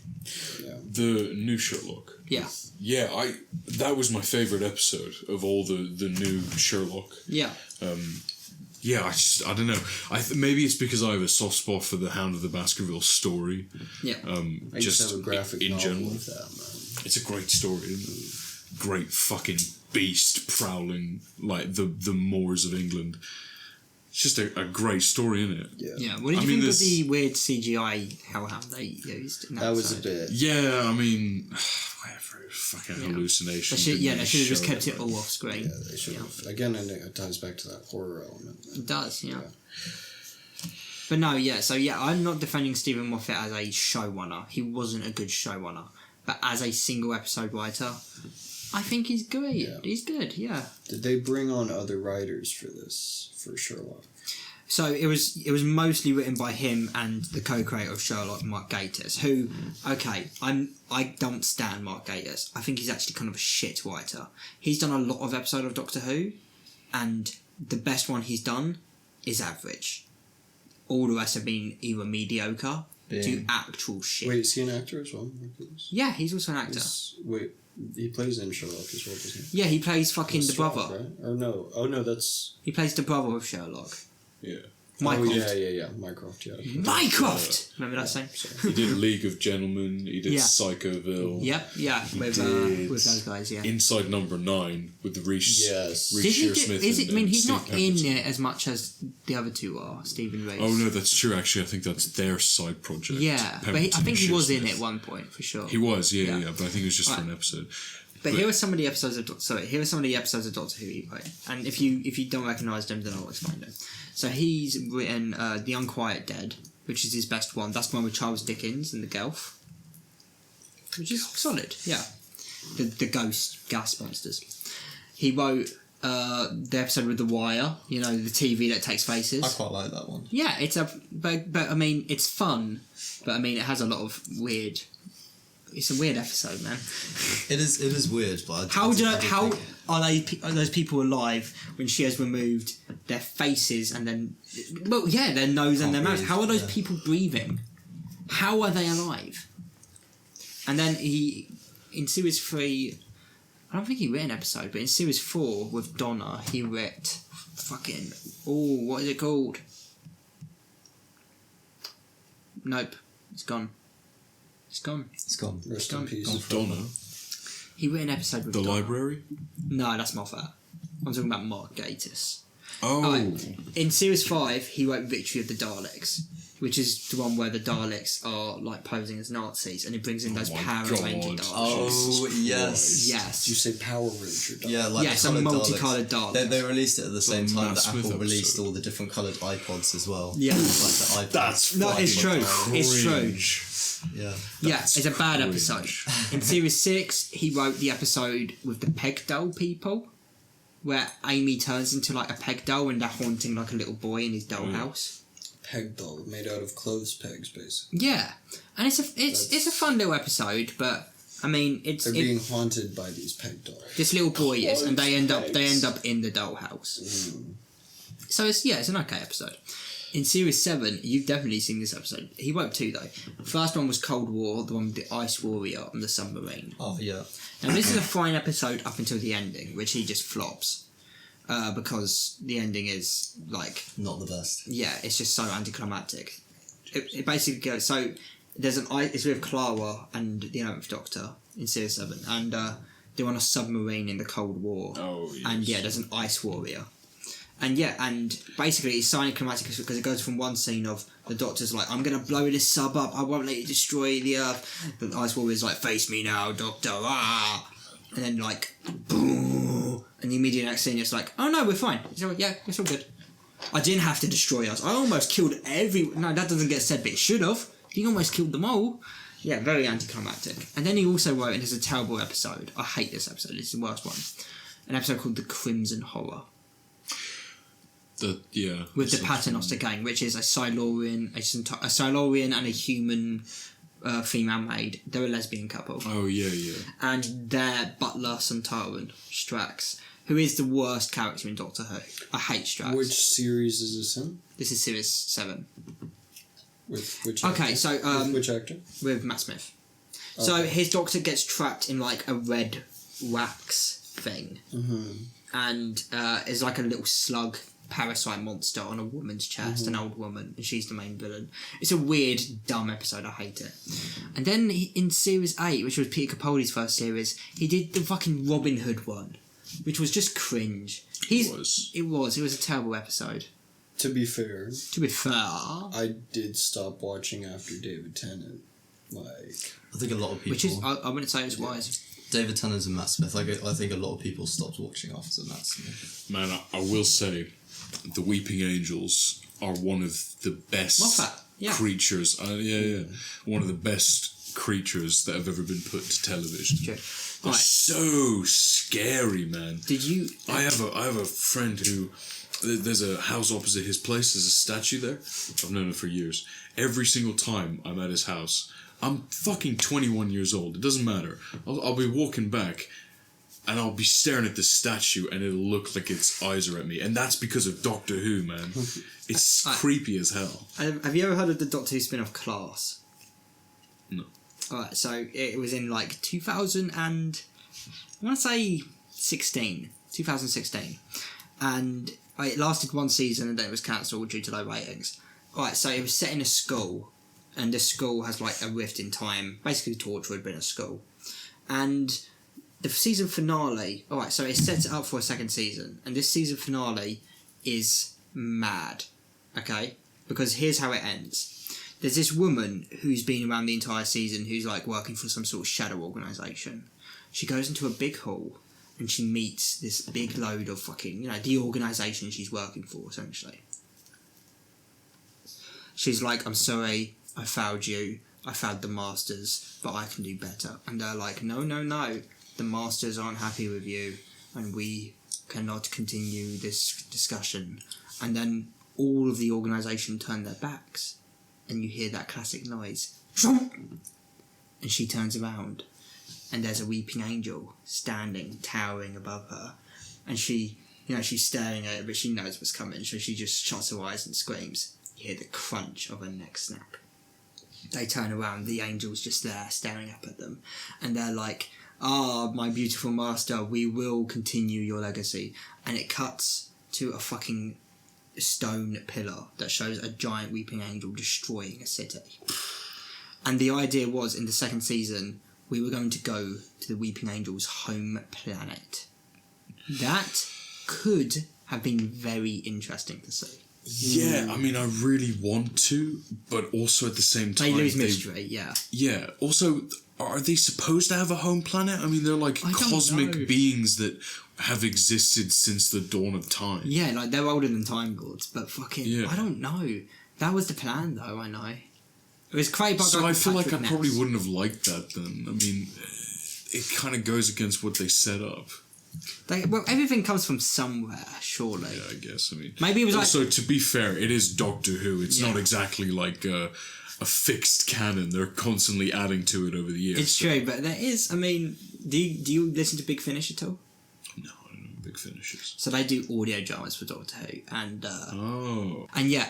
C: Yeah.
D: The new Sherlock.
E: Yeah.
D: Yeah, that was my favourite episode of all the new Sherlock.
E: Yeah.
D: Yeah, I don't know. Maybe it's because I have a soft spot for the Hound of the Baskerville story.
E: Yeah.
C: I just have a graphic
D: in
C: novel
D: general.
C: of that, man.
D: It's a great story, isn't it? Great fucking beast prowling like the moors of England. It's just a great story, isn't it?
C: Yeah.
E: Yeah. What did you think of the weird CGI hellhound they used in that
C: was a
E: episode?
C: bit.
D: Yeah, I mean, whatever. Fucking hallucination.
E: They should have just kept it all off screen.
C: Yeah, they should have. Again, and it ties back to that horror element.
E: It does, yeah. But no, I'm not defending Stephen Moffat as a showrunner. He wasn't a good showrunner. But as a single episode writer, I think he's great. Yeah. He's good, yeah.
C: Did they bring on other writers for Sherlock?
E: So it was mostly written by him and the co-creator of Sherlock, Mark Gatiss, who, okay, I don't stand Mark Gatiss. I think he's actually kind of a shit writer. He's done a lot of episodes of Doctor Who, and the best one he's done is average. All the rest have been either mediocre to actual shit.
C: Wait, is he an actor as well?
E: Yeah, he's also an actor.
C: He plays in Sherlock as well, doesn't he?
E: Yeah, he plays fucking the
C: Sherlock,
E: brother.
C: right? Or no? Oh no, that's.
E: He plays the brother of Sherlock.
D: Yeah.
E: Mycroft.
C: Oh yeah. Mycroft. Yeah.
E: Mycroft! Remember that saying?
D: He did League of Gentlemen. He did
E: Yeah.
D: Psychoville.
E: Yep, yeah, with
D: did
E: those guys, yeah.
D: Inside Number 9 with the Reese.
C: Yes.
D: Reese
E: Did he
D: Shearsmith
E: is it? I
D: and-
E: mean,
D: and
E: he's
D: Steve
E: not in
D: Pemberton.
E: it as much as the other two are. Stephen Reeves.
D: Oh no, that's true. Actually, I think that's their side project.
E: Yeah, but I
D: Pemberton
E: think
D: and
E: he was in
D: Shearsmith.
E: it at one point for sure.
D: He was, yeah,
E: Yeah.
D: but I think it was just for
E: Right.
D: an episode.
E: But here are some of the episodes of here are some of the episodes of Doctor Who he wrote, and if you don't recognise them, then I'll explain them. So he's written The Unquiet Dead, which is his best one. That's the one with Charles Dickens and the Gelf, which is solid. Yeah, the ghost gas monsters. He wrote the episode with The Wire. You know, the TV that takes faces.
B: I quite like that one.
E: Yeah, but I mean, it's fun, but I mean, it has a lot of weird. It's a weird episode, man.
B: It is weird, but
E: How
B: I don't
E: are
B: think-
E: those people alive when she has removed their faces and then, well, yeah, their nose and their
B: Can't
E: mouth?
B: breathe,
E: How are those
B: yeah.
E: people breathing? How are they alive? And then in series 3, I don't think he wrote an episode, but in series 4 with Donna, he wrote fucking what is it called? Nope, it's gone. It's gone.
B: It's gone.
C: Rest
E: Gone.
C: in peace.
D: Of Donna,
E: He wrote an episode with
D: the
E: Donna.
D: library.
E: No, that's Moffat. I'm talking about Mark Gatiss.
D: Oh,
E: Alright, in series 5, he wrote Victory of the Daleks, which is the one where the Daleks are like posing as Nazis, and he brings in those
D: my
E: Power
D: God.
E: Ranger Daleks.
B: Oh yes.
E: Yes.
C: Did you say Power Ranger? Dog?
B: Yeah, like
E: Yes,
B: the
E: a
B: coloured
E: multicoloured
B: Daleks.
E: Dalek.
B: They released it at the same
D: The
B: time
D: Matt
B: that
D: Smith
B: Apple released
D: episode.
B: all the different coloured iPods as well.
E: Yeah.
B: Like the iPod.
C: That's
E: No, it's true. It's true.
D: Cringe.
B: Yeah.
E: Yeah, it's a bad
D: cringe.
E: episode. In series 6, he wrote the episode with the peg doll people, where Amy turns into like a peg doll and they're haunting like a little boy in his dollhouse.
C: Peg doll made out of clothes pegs, basically.
E: Yeah, and it's a fun little episode, but I mean
C: They're being haunted by these peg dolls.
E: this little boy is, and they end up
C: Pegs.
E: in the dollhouse. So it's an okay episode. In series 7, you've definitely seen this episode. He wrote 2 though. The first one was Cold War, the one with the Ice Warrior on the submarine.
B: Oh yeah.
E: Now this is a fine episode up until the ending, which he just flops. Because the ending is like,
B: Not the best.
E: yeah, it's just so anticlimactic. It basically goes, so there's it's with Clara and the 11th Doctor in series 7, and they're on a submarine in the Cold War.
D: Oh, yes.
E: And yeah, there's an Ice Warrior. And yeah, and basically it's so anticlimactic because it goes from one scene of the Doctor's like, I'm gonna blow this sub up, I won't let you destroy the Earth. But the Ice Warrior's like, face me now, Doctor, ah! And then like, boom! And the immediate next scene it's like, oh no, we're fine. So, yeah, it's all good. I didn't have to destroy us. I almost killed no, that doesn't get said, but it should have. He almost killed them all. Yeah, very anticlimactic. And then he also wrote, and it's a terrible episode. I hate this episode, it's the worst one. An episode called The Crimson Horror. With the Paternoster Gang, which is a Silurian and a human female maid. They're a lesbian couple.
D: Oh yeah.
E: And their butler, Santaran, Strax, who is the worst character in Doctor Who. I hate Strax.
C: Which series is this in?
E: This is series 7.
C: With which
E: Okay,
C: actor?
E: so
C: With which actor?
E: with Matt Smith. So
C: Okay.
E: his doctor gets trapped in like a red wax thing, and is like a little slug parasite monster on a woman's chest, an old woman, and she's the main villain. It's a weird, dumb episode. I hate it. And then in series 8, which was Peter Capaldi's first series, he did the fucking Robin Hood one, which was just cringe. It was a terrible episode.
C: To be fair,
E: To be fair,
C: I did stop watching after David Tennant. Like,
B: I think a lot of people.
E: which is I wouldn't say it's wise.
B: David Tennant and Matt Smith. I think a lot of people stopped watching after Matt Smith.
D: Man, I will say, the Weeping Angels are one of the best
E: Moffat, yeah.
D: creatures. One of the best creatures that have ever been put to television.
E: True.
D: They're
E: Right.
D: so scary, man.
E: Did you?
D: I have a friend who, there's a house opposite his place. There's a statue there. I've known him for years. Every single time I'm at his house, I'm fucking 21 years old. It doesn't matter. I'll be walking back, and I'll be staring at this statue, and it'll look like its eyes are at me. And that's because of Doctor Who, man. It's creepy as hell.
E: Have you ever heard of the Doctor Who spin-off Class?
D: No.
E: Alright, so it was in like 2000 and I want to say 2016. And it lasted one season and then it was cancelled due to low ratings. Alright, so it was set in a school, and the school has like a rift in time. Basically, Torchwood, but in a school. And the season finale, alright, so it sets it up for a second season, and this season finale is mad, okay? Because here's how it ends. There's this woman who's been around the entire season who's like working for some sort of shadow organisation. She goes into a big hall and she meets this big load of fucking, the organisation she's working for, essentially. She's like, I'm sorry, I failed you. I failed the Masters, but I can do better. And they're like, no. The Masters aren't happy with you and we cannot continue this discussion. And then all of the organisation turn their backs and you hear that classic noise. And she turns around and there's a weeping angel standing, towering above her. And she, she's staring at it, but she knows what's coming, so she just shuts her eyes and screams. You hear the crunch of her neck snap. They turn around, the angel's just there, staring up at them. And they're like, my beautiful master, we will continue your legacy. And it cuts to a fucking stone pillar that shows a giant weeping angel destroying a city. And the idea was, in the second season, we were going to go to the weeping angel's home planet. That could have been very interesting to see.
D: Yeah, I mean, I really want to, but also at the same time...
E: They lose mystery, yeah.
D: Yeah, also, are they supposed to have a home planet? I mean, they're like cosmic beings that have existed since the dawn of time.
E: Yeah, like, they're older than Time Lords, but fucking... Yeah. I don't know. That was the plan, though, I know. It was great, but...
D: So I feel like I probably wouldn't have liked that, then. I mean, it kind of goes against what they set up.
E: Well, everything comes from somewhere, surely.
D: Yeah, I guess. I mean,
E: maybe it was
D: also, to be fair, it is Doctor Who. It's not exactly like a fixed canon. They're constantly adding to it over the years.
E: It's true, but there is. I mean, do you listen to Big Finish at all?
D: No, I don't know Big Finishes.
E: So they do audio dramas for Doctor Who, and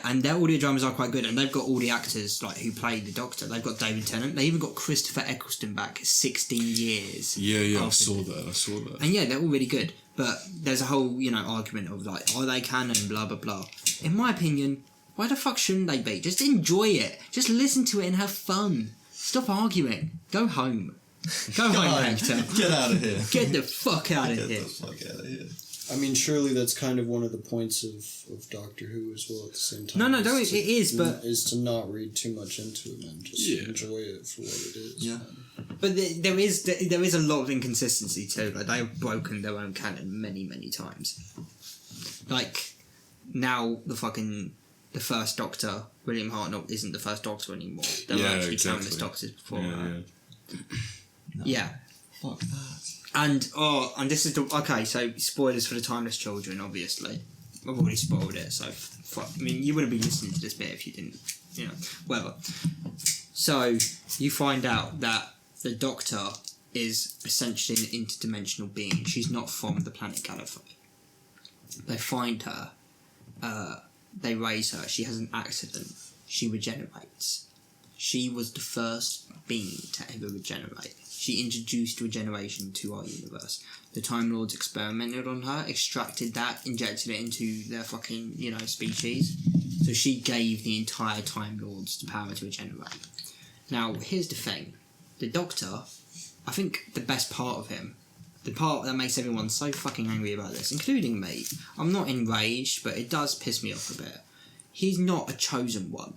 E: and their audio dramas are quite good, and they've got all the actors like who played the Doctor. They've got David Tennant. They even got Christopher Eccleston back 16 years.
D: Yeah, I saw that.
E: And yeah, they're all really good. But there's a whole, argument of like, are they canon, blah, blah, blah. In my opinion, why the fuck shouldn't they be? Just enjoy it. Just listen to it and have fun. Stop arguing. Go home. Go home, Hector.
B: Get out of here.
E: Get the fuck out of here.
B: Get the fuck out of here.
C: I mean, surely that's kind of one of the points of Doctor Who as well at the same time.
E: No, it is, but...
C: Is to not read too much into it, man. Just enjoy it for what it is.
B: Yeah.
E: But there is a lot of inconsistency too. Like, they have broken their own canon many, many times. Like, now the first Doctor, William Hartnell, isn't the first Doctor anymore. There were actually countless Doctors before that. Yeah.
B: Fuck that.
E: And this is okay, so spoilers for the Timeless Children, obviously. I've already spoiled it, so I mean, you wouldn't be listening to this bit if you didn't, whatever. So, you find out that the Doctor is essentially an interdimensional being. She's not from the planet Gallifrey. They find her, they raise her, she has an accident, she regenerates. She was the first being to ever regenerate. She introduced regeneration to our universe. The Time Lords experimented on her, extracted that, injected it into their fucking, species. So she gave the entire Time Lords the power to regenerate. Now, here's the thing. The Doctor, I think the best part of him, the part that makes everyone so fucking angry about this, including me, I'm not enraged, but it does piss me off a bit. He's not a chosen one.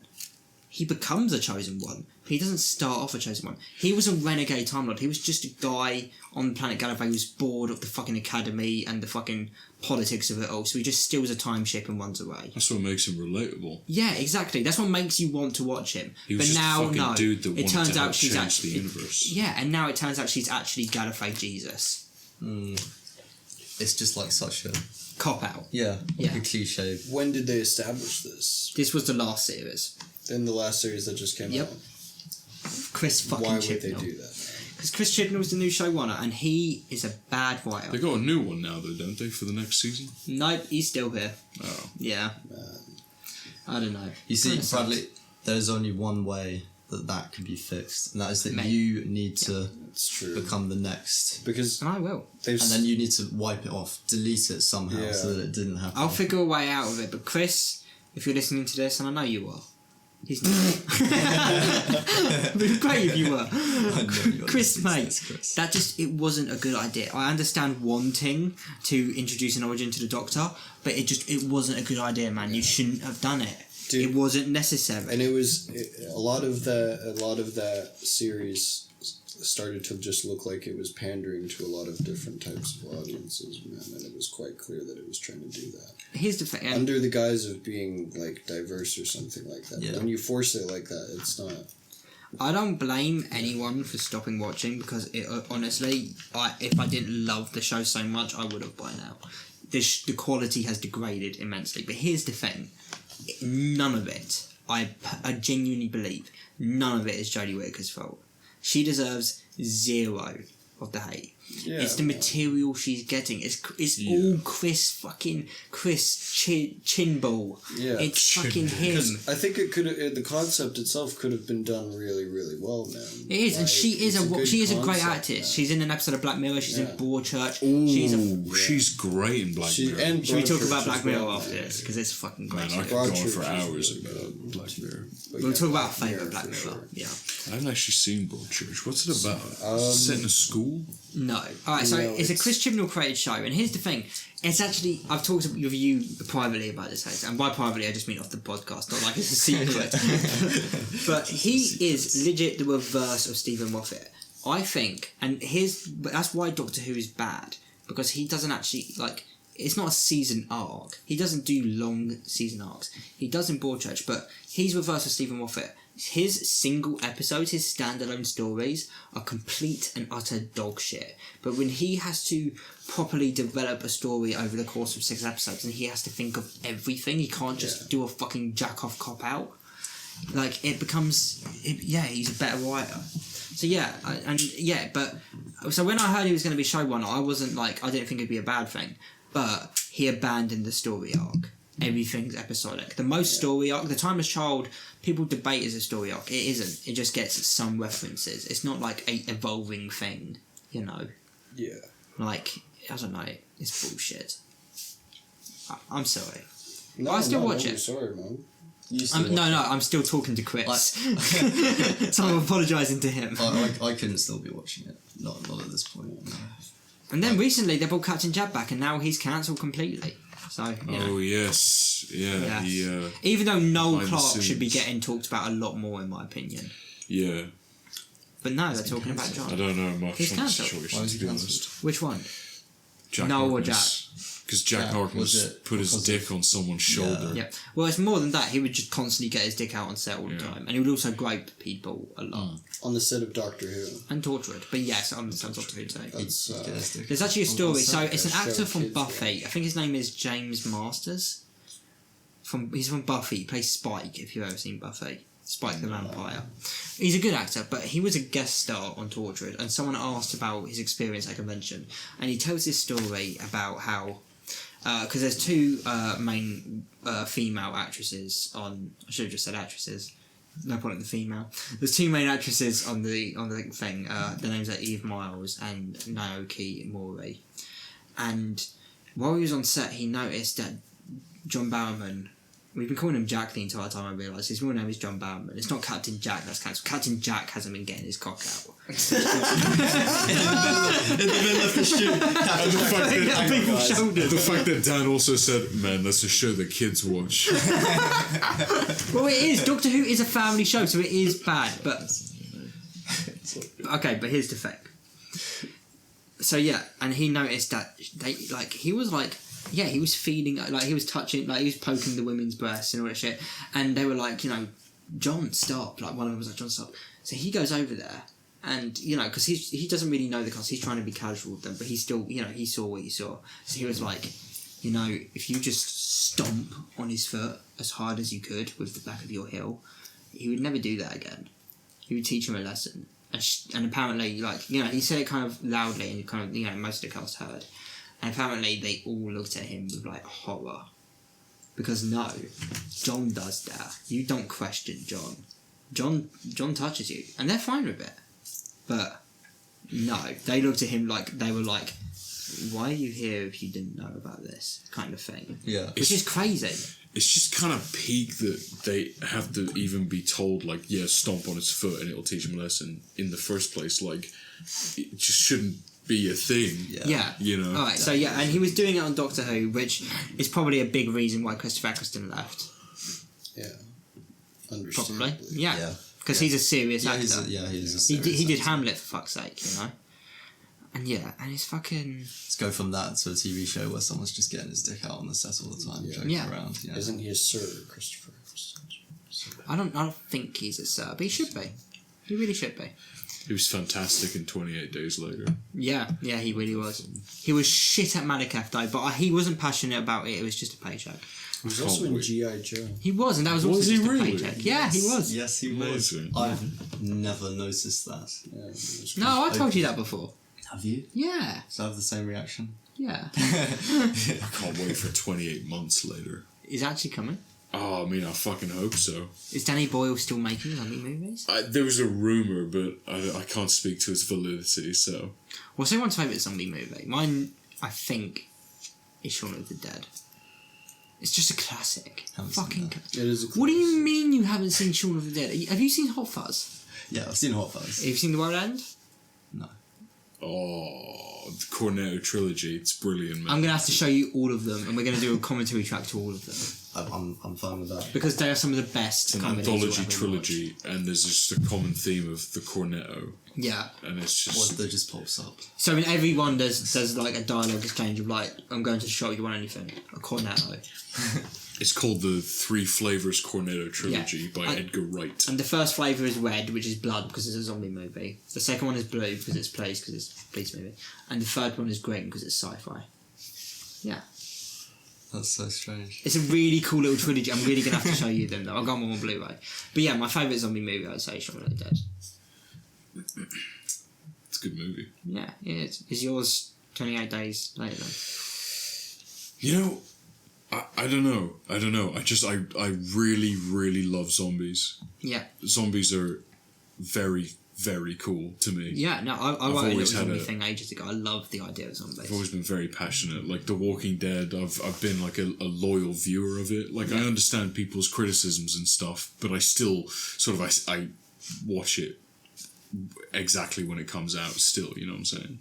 E: He becomes a chosen one. He doesn't start off a chosen one. He was a renegade Time Lord. He was just a guy on the planet Gallifrey who was bored of the fucking academy and the fucking politics of it all, so he just steals a time ship and runs away.
D: That's what makes him relatable.
E: Yeah, exactly. That's what makes you want to watch him.
D: He was
E: but
D: just
E: now,
D: a fucking dude that wanted to help change the universe.
E: Yeah, and now it turns out she's actually Gallifrey Jesus.
B: It's just like such a...
E: cop-out.
B: Yeah, like a cliche.
C: When did they establish this?
E: This was the last series.
C: In the last series that just came out?
E: Chris fucking Chibnall.
C: Why would they do that?
E: Because Chris Chibnall's the new showrunner, and he is a bad writer.
D: They got a new one now, though, don't they, for the next season?
E: Nope, he's still here.
D: Oh.
E: Yeah. I don't know.
B: You see, Bradley, there's only one way that can be fixed, and that is that
E: Mate.
B: you need to
C: It's true.
B: become the next,
C: Because
E: And I will.
C: they've
B: and then you need to wipe it off, delete it somehow
C: Yeah.
B: so that it didn't happen.
E: I'll figure a way out of it. But Chris, if you're listening to this, and I know you are, he's not. It'd be great if you were.
B: I know you're
E: Chris,
B: listening to
E: mate,
B: this, Chris.
E: that just, it wasn't a good idea. I understand wanting to introduce an origin to the Doctor, but it wasn't a good idea, man. You shouldn't have done it.
C: Dude.
E: It wasn't necessary.
C: and it was a lot of that series started to just look like it was pandering to a lot of different types of audiences, man, and it was quite clear that it was trying to do that
E: Here's the thing.
C: under the guise of being like diverse or something like that.
B: Yeah.
C: When you force it like that, it's not.
E: I don't blame anyone for stopping watching because honestly, if I didn't love the show so much, I would have by now. The quality has degraded immensely. But here's the thing: none of it, I genuinely believe, none of it is Jodie Whittaker's fault. She deserves 0 of the hate.
C: Yeah,
E: It's the material she's getting. It's all Chris Chinball.
C: Yeah.
E: It's fucking him.
C: I think it could. The concept itself could have been done really, really well, man.
E: It is, and she is a great
C: concept,
E: artist.
C: man.
E: She's in an episode of Black Mirror. She's in
C: Yeah.
E: Broadchurch.
D: Ooh, she's great in Black Mirror.
C: And
E: Should we talk
C: Broadchurch
E: about
C: as
E: Black Mirror
C: well,
E: after
C: man.
E: this? Because it's fucking great.
D: Man, I
E: shit.
D: could go on
C: Broadchurch
D: for
C: is
D: hours
C: really
D: about
C: good.
D: Black Mirror.
C: But
E: We'll
C: yeah,
E: talk about
C: Black
E: favourite
C: Mirror
E: Black
C: for
E: Mirror.
C: sure.
E: Yeah.
D: I haven't actually seen Broadchurch. What's it about? Set in a school?
E: No. Alright, so
C: No,
E: it's a
C: it's-
E: Chris Chibnall created show, and here's the thing. It's actually, I've talked with you privately about this, Hayes, and by privately I just mean off the podcast, not like it's a secret. But he is legit the reverse of Stephen Moffat. I think, and that's why Doctor Who is bad, because he doesn't actually, like, it's not a season arc. He doesn't do long season arcs. He does in Broadchurch, but he's reverse of Stephen Moffat. His single episodes, his standalone stories, are complete and utter dog shit. But when he has to properly develop a story over the course of 6 episodes, and he has to think of everything, he can't just do a fucking jack-off cop-out. Like, it becomes... he's a better writer. So so when I heard he was going to be showrunner, I wasn't like... I didn't think it'd be a bad thing. But he abandoned the story arc. Everything's episodic. The most story arc, The Timeless Child, people debate as a story arc. It isn't. It just gets some references. It's not like a evolving thing, you know.
C: Yeah.
E: Like, I don't know. It's bullshit. I'm sorry.
C: No,
E: I still watch
C: I'm
E: it.
C: sorry, man.
B: You still watch
E: No,
B: it.
E: I'm still talking to Chris. So I'm apologising to him.
B: I couldn't still be watching it. Not at this point. No.
E: And then recently they brought Captain Jack back, and now he's cancelled completely. So, you know.
D: Oh, yes. Yeah.
E: Yeah. Even though Noel
D: behind the
E: Clarke should be
D: scenes.
E: getting talked about a lot more, in my opinion.
D: Yeah.
E: But no, they're talking about
D: I
E: John.
D: don't know much
E: He's
D: on the
E: cancelled.
D: situation,
B: Why was
D: to
B: he
D: be
B: cancelled?
D: honest.
E: Which one?
D: Jack
E: Noel or
D: Harkness. Because Jack
B: Jack,
D: Harkness
B: was it
D: put his
B: because
D: dick on someone's shoulder.
E: Yeah. Well, it's more than that. He would just constantly get his dick out on set all the time. And he would also grope people a lot.
C: On the set of Doctor Who.
E: And torture it. But yes, I'm Doctor Who too.
C: That's
E: There's actually a story. So
C: set,
E: it's an
C: yeah,
E: actor
C: show
E: from
C: kids,
E: Buffy. I think his name is James Masters. He's from Buffy. He plays Spike, if you've ever seen Buffy. Spike the Vampire. He's a good actor, but he was a guest star on Tortured, and someone asked about his experience at a convention, and he tells this story about how... Because there's 2 main female actresses on... I should have just said actresses. No point in the female. There's 2 main actresses on the thing. Their names are Eve Miles and Naoki Mori. And while he was on set, he noticed that John Barrowman... We've been calling him Jack the entire time, I realise. His real name is John Barrowman. It's not Captain Jack that's cancelled. Captain Jack hasn't been getting his cock out.
B: In the middle of the shoot.
D: And the fact that,
E: People's shoulders.
D: the fact that Dan also said, man, that's a show that kids watch.
E: Well, it is. Doctor Who is a family show, so it is bad. But okay, but here's the thing. So yeah, and he noticed that he was feeding, like he was touching, like he was poking the women's breasts and all that shit, and they were like, John, stop. Like one of them was like, John, stop. So he goes over there, and because he doesn't really know the cast, he's trying to be casual with them, but he still, he saw what he saw. So he was like, if you just stomp on his foot as hard as you could with the back of your heel, he would never do that again. He would teach him a lesson. And apparently, he said it kind of loudly, and kind of, most of the cast heard. And apparently they all looked at him with horror. Because no, John does that. You don't question John. John touches you, and they're fine with it. But no, they looked at him like they were like, "Why are you here if you didn't know about this?" kind of thing.
B: Yeah.
E: Which is crazy.
D: It's just kind of peak that they have to even be told, like, yeah, stomp on its foot and it'll teach him a lesson in the first place. Like, it just shouldn't be a thing.
E: Yeah.
D: You know?
E: Alright, so yeah, and he was doing it on Doctor Who, which is probably a big reason why Christopher Eccleston left.
C: Yeah.
E: Probably.
C: Understandably.
E: Yeah. Because he's a serious actor.
B: He's a
E: He did
B: actor.
E: Hamlet, for fuck's sake, you know? And yeah, and it's fucking...
B: Let's go from that to a TV show where someone's just getting his dick out on the set all the time, joking
E: Yeah.
B: around. Yeah.
C: Isn't he a Sir Christopher Eccleston?
E: I don't think he's a sir, but he should be. He really should be.
D: He was fantastic in 28 Days Later.
E: Yeah, he really was. He was shit at Malekith though, but he wasn't passionate about it. It was just a paycheck.
C: He was also in G.I. Joe.
E: He was, and that was also
D: Was he
E: just
D: really?
E: a paycheck. Yeah, he was.
B: Yes, he was.
D: Amazing.
B: I've never noticed that.
C: Yeah, he was
E: No, I told you that before.
B: Have you?
E: Yeah,
B: So I have the same reaction?
E: yeah.
D: I can't wait for 28 months later.
E: He's actually coming.
D: Oh, I mean, I fucking hope so.
E: Is Danny Boyle still making zombie movies?
D: There was a rumour, but I can't speak to its validity, so...
E: What's everyone's favourite zombie movie? Mine, I think, is Shaun of the Dead. It's just a classic.
B: Haven't seen
E: Fucking.
B: that.
C: It is a
E: What do you mean you haven't seen Shaun of the Dead? Have you seen Hot Fuzz?
B: Yeah, I've seen Hot Fuzz.
E: Have you seen The World End?
B: No.
D: Oh, the Cornetto trilogy. It's brilliant, man.
E: I'm gonna have to show you all of them, and we're gonna do a commentary track to all of them
B: I'm fine with that.
E: because they are some of the best.
D: It's an
E: comedies you'll
D: anthology
E: ever
D: trilogy, and there's just a common theme of the Cornetto,
E: watch. Yeah.
D: and it's
B: What
D: just...
B: that just pops up.
E: So in every one, there's like a dialogue exchange of like, "I'm going to the shop. You want anything?" A Cornetto.
D: It's called the Three Flavors Cornetto trilogy
E: Yeah.
D: by Edgar Wright.
E: And the first flavour is red, which is blood because it's a zombie movie. The second one is blue because it's plays because it's a police movie. And the third one is green because it's sci-fi. Yeah.
B: That's so strange.
E: It's a really cool little trilogy. I'm really going to have to show you them though. I've got them on Blu-ray. But yeah, my favourite zombie movie, I would say, is Shaun of the Dead.
D: It's a good movie.
E: Yeah, it is. Is yours 28 Days Later?
D: You know, I don't know. I really, really love zombies.
E: Yeah.
D: Zombies are very, very cool to me.
E: Yeah, no, I wrote a little
D: always had
E: zombie
D: a-
E: thing ages ago. I love the idea of zombies.
D: I've always been very passionate. Like The Walking Dead, I've been like a loyal viewer of it. Like I understand people's criticisms and stuff, but I still sort of I watch it exactly when it comes out. Still, you know what I'm saying?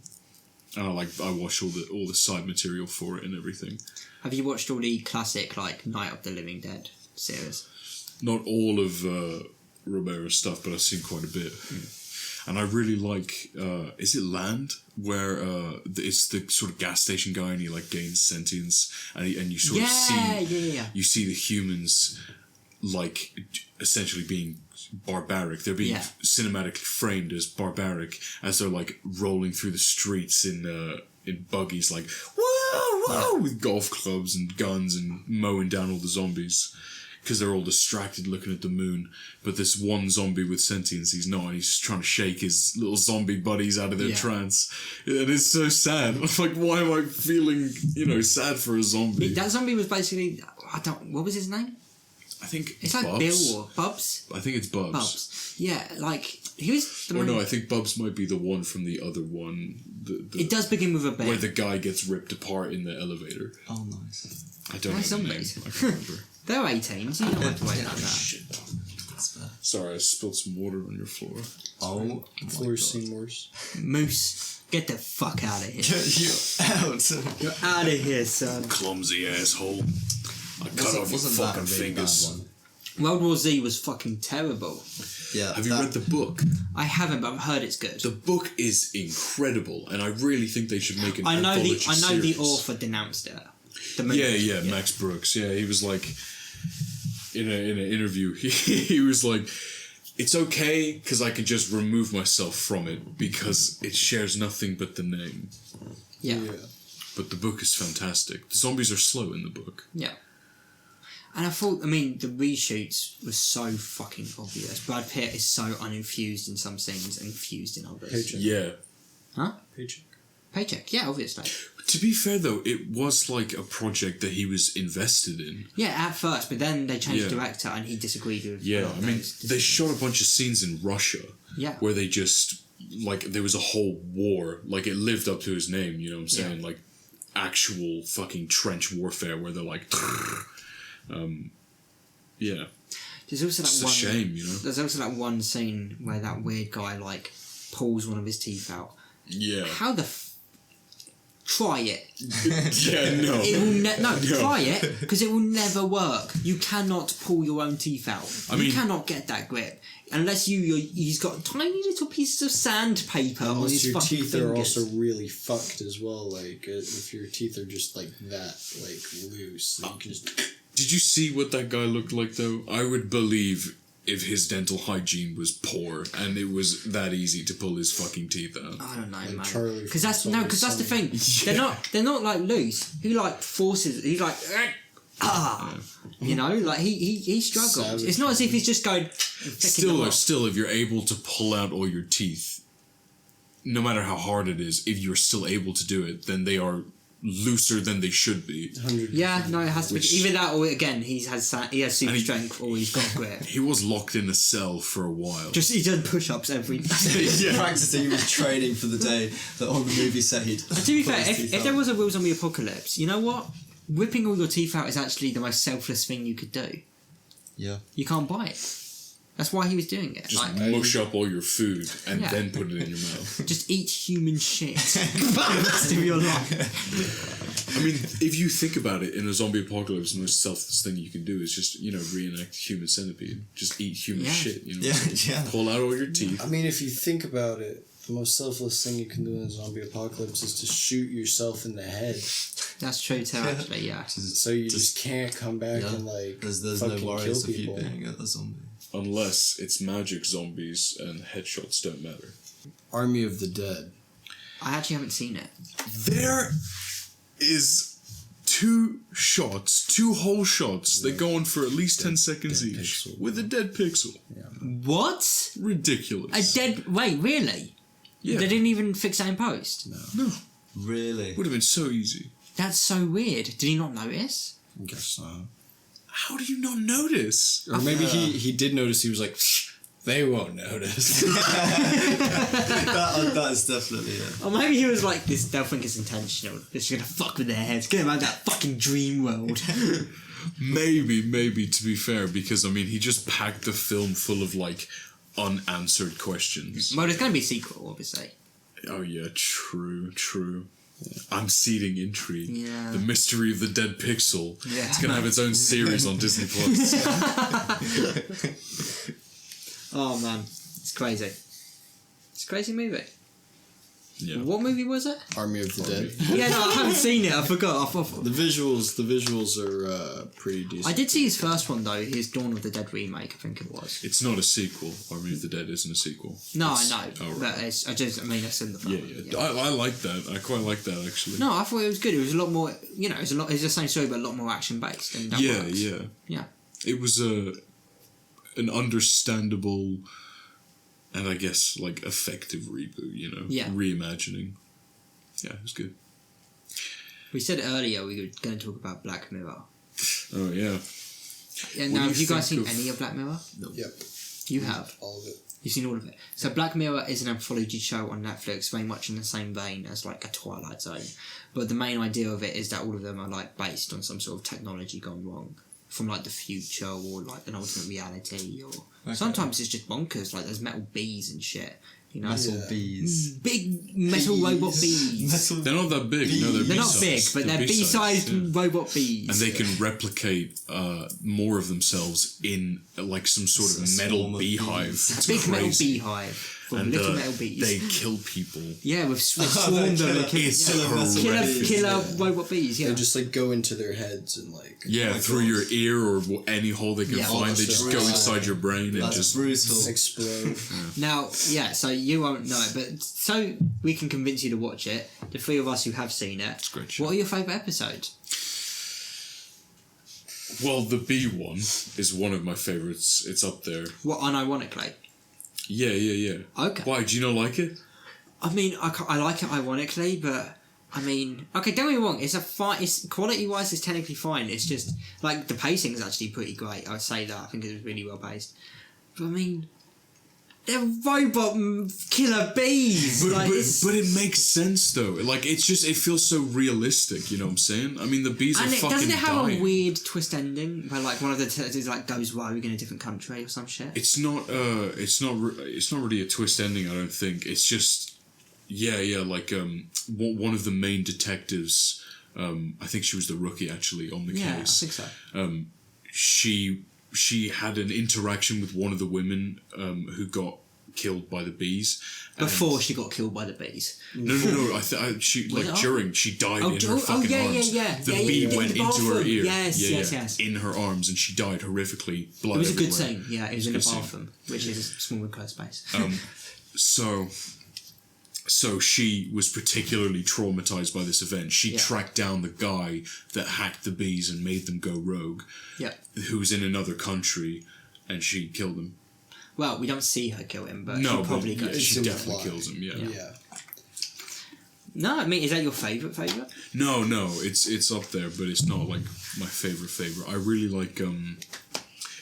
D: And I watch all the side material for it and everything.
E: Have you watched all the classic, like, Night of the Living Dead series?
D: Not all of Romero's stuff, but I've seen quite a bit. And I really like, is it Land? Where it's the sort of gas station guy and he like gains sentience and you sort of see you see the humans like essentially being barbaric. They're being cinematically framed as barbaric as they're like rolling through the streets in buggies like whoa whoa with golf clubs and guns and mowing down all the zombies because they're all distracted looking at the moon. But this one zombie with sentience, he's not. He's just trying to shake his little zombie buddies out of their trance, and it's so sad. I'm like, why am I feeling sad for a zombie?
E: That zombie was basically, what was his name?
D: I think
E: It's like
D: Bubs.
E: Bill or Bubs.
D: I think it's Bubs.
E: Bubs. Yeah, like he was.
D: Or no, I think Bubs might be the one from the other one.
E: It does begin with a
D: where
E: bear.
D: the guy gets ripped apart in the elevator.
B: Oh, nice.
D: I don't
E: Nice
D: know the name.
E: zombies.
D: I can't remember.
E: They're 18, so you don't have to wait like that.
D: Shit.
B: That's fair.
D: Sorry, I spilled some water on your floor.
B: Oh,
C: Floor Seymour's.
E: Moose, get the fuck out of here.
B: Get you out.
E: You're out of here, son.
D: Clumsy asshole. I cut off your fucking fingers.
B: Bad one?
E: World War Z was fucking terrible.
B: Yeah.
D: Have you read the book?
E: I haven't, but I've heard it's good.
D: The book is incredible, and I really think they should make an
E: I know
D: anthology
E: the
D: series.
E: author denounced it. The movie.
D: Yeah, Max Brooks. Yeah, he was like, in an interview, he was like, it's okay because I can just remove myself from it because it shares nothing but the name.
E: Yeah.
D: But the book is fantastic. The zombies are slow in the book.
E: Yeah. And I thought, the reshoots were so fucking obvious. Brad Pitt is so uninfused in some scenes and infused in others.
C: Paycheck.
D: Yeah.
E: Huh?
C: Paycheck.
E: paycheck. Yeah, obviously.
D: To be fair, though, it was like a project that he was invested in.
E: Yeah, at first, but then they changed the director and he disagreed with.
D: Yeah, I mean, they shot a bunch of scenes in Russia.
E: Yeah.
D: Where they just, like, there was a whole war. Like, it lived up to his name, you know what I'm saying?
E: Yeah.
D: Like, actual fucking trench warfare where they're like, yeah.
E: There's also
D: It's
E: that
D: a
E: one.
D: shame, you know?
E: There's also that one scene where that weird guy like pulls one of his teeth out.
D: Yeah.
E: How the try it?
D: Yeah, no.
E: It will no, try it because it will never work. You cannot pull your own teeth out. You cannot get that grip unless he's got tiny little pieces of sandpaper on his
C: your
E: fucking
C: teeth
E: fingers.
C: are also really fucked as well. Like if your teeth are just like that, like loose, then you can just.
D: Did you see what that guy looked like, though? I would believe if his dental hygiene was poor and it was that easy to pull his fucking teeth out.
E: I don't know, man.
C: Charlie
E: Because that's
C: from
E: the thing.
C: Yeah.
E: They're not like loose. He like forces. He's like you know, like he struggles.
C: Savage.
E: It's not as if he's just going.
D: Still, if you're able to pull out all your teeth, no matter how hard it is, if you're still able to do it, then they are looser than they should be.
C: 100%.
E: Yeah, no, it has to be either that or again he has super
D: he-
E: strength or he's got grip.
D: He was locked in a cell for a while.
E: Just he done push-ups every day.
B: Practicing, he was training for the day that on the movie set he'd.
E: And to be
B: put
E: fair,
B: his teeth
E: if
B: out.
E: there was a real zombie apocalypse, you know what? Whipping all your teeth out is actually the most selfless thing you could do.
B: Yeah.
E: You can't buy it. That's why he was doing it.
D: Just
E: Like,
D: mush up all your food and
E: Yeah.
D: then put it in your mouth.
E: just eat human shit for the rest of your life.
D: I mean, if you think about it, in a zombie apocalypse, the most selfless thing you can do is just, reenact Human Centipede. Just eat human
E: Yeah.
D: shit,
B: Yeah.
D: Pull out all your teeth.
C: I mean, if you think about it, the most selfless thing you can do in a zombie apocalypse is to shoot yourself in the head.
E: That's true too, actually, yeah.
C: So you just can't come back and like
B: There's no
C: fucking
B: worries
C: kill
B: of you
C: people.
B: being a zombie.
D: Unless it's magic zombies and headshots don't matter.
C: Army of the Dead.
E: I actually haven't seen it.
D: There is two whole shots that go on for at least 10 seconds
C: dead
D: each
C: pixel.
D: with a dead pixel.
E: What?
D: Ridiculous.
E: Wait, really?
D: Yeah.
E: They didn't even fix that in post?
D: No.
B: Really?
D: Would have been so easy.
E: That's so weird. Did he not notice?
C: I guess so.
D: How do you not notice?
C: Or maybe he did notice. He was like, they won't notice.
B: that is definitely it.
E: Or maybe he was like, they'll think it's intentional. They're just gonna fuck with their heads. Get them out of that fucking dream world.
D: Maybe, to be fair, because, he just packed the film full of, unanswered questions.
E: Well, there's gonna be a sequel, obviously.
D: Oh, yeah, true. I'm seeding intrigue.
E: Yeah.
D: The Mystery of the Dead Pixel.
E: Yeah.
D: It's gonna have its own series on Disney+.
E: Oh man, it's crazy. It's a crazy movie.
D: Yeah.
E: What movie was it?
C: Army of the Dead.
E: Yeah, no, I haven't seen it. I forgot.
C: The visuals are pretty decent.
E: I did see his first one though. His Dawn of the Dead remake, I think it was.
D: It's not a sequel. Army of the Dead isn't a sequel.
E: No,
D: It's-
E: I know.
D: Oh,
E: But
D: right.
E: it's in the film.
D: Yeah. I like that. I quite like that, actually.
E: No, I thought it was good. It was a lot more. It's the same story, but a lot more action based. And that
D: Yeah,
E: works.
D: yeah.
E: Yeah.
D: It was an understandable and I guess effective reboot,
E: Yeah.
D: reimagining. Yeah, it was good.
E: We said earlier we were going to talk about Black Mirror.
D: Oh yeah.
E: Yeah,
D: What
E: now,
D: do
E: have
D: you
E: you guys seen
D: think of-
E: any of Black Mirror?
C: Yep,
E: You have.
C: all of it.
E: You've seen all of it. So Black Mirror is an anthology show on Netflix, very much in the same vein as a Twilight Zone. But the main idea of it is that all of them are based on some sort of technology gone wrong. From the future or an alternate reality or sometimes it's just bonkers, there's metal bees and shit.
B: Metal
C: Yeah.
B: bees.
E: Big metal robot bees.
B: Metal
D: They're not that big. No,
E: They're not big,
D: B-sized.
E: but they're bee-sized
D: yeah.
E: robot bees.
D: And they can replicate more of themselves in some sort of
B: It's a
D: metal
B: swarm of
D: beehive.
B: bees.
D: It's
E: Big metal
D: crazy.
E: beehive from
D: And
E: little metal bees.
D: they kill people.
E: Yeah, we've swarmed them. and killed-
D: It's
E: yeah.
D: horrendous.
E: Killer robot bees. Yeah.
C: They just go into their heads and
D: Yeah, through your ear or any hole they can
E: Yeah.
D: find. They
C: Oh,
D: just
C: that's
D: go
C: brutal.
D: inside your brain and
B: That's
D: just.
B: brutal.
C: explode.
E: Now, yeah, so you won't know it, but so we can convince you to watch it, the three of us who have seen it,
D: It's a great show.
E: what are your favourite episodes?
D: Well, the bee one is one of my favourites. It's up there.
E: What, unironically?
D: Yeah.
E: Okay.
D: Why, do you not like it?
E: I mean, I like it ironically, but I mean, okay, don't get me wrong. It's quality-wise, it's technically fine. It's just like the pacing is actually pretty great. I would say that. I think it was really well paced. But I mean, they're robot killer bees.
D: But it makes sense though. Like it feels so realistic. You know what I'm saying? I mean, the bees are fucking
E: doesn't it have
D: dying.
E: a weird twist ending where like one of the detectives like goes rogue in a different country or some shit?
D: It's not really a twist ending. I don't think. It's just. Yeah, like one of the main detectives, I think she was the rookie actually on the case.
E: Yeah, I think so.
D: She had an interaction with one of the women who got killed by the bees.
E: Before she got killed by the bees.
D: No. She died in her fucking arms.
E: Yeah.
D: The bee went into her ear.
E: Yes.
D: In her arms, and she died horrifically. Blood
E: It was
D: everywhere.
E: a good scene. Yeah, it was in a
D: Good
E: bathroom, which is a small enclosed space.
D: So she was particularly traumatized by this event. She tracked down the guy that hacked the bees and made them go rogue.
E: Yeah.
D: Who was in another country, and she killed him.
E: Well, we don't see her kill him, but
D: No,
E: she probably
D: but
E: goes.
D: she definitely kills him. Yeah.
E: No, I mean, is that your favourite?
D: No, it's up there, but it's not like my favorite. I really like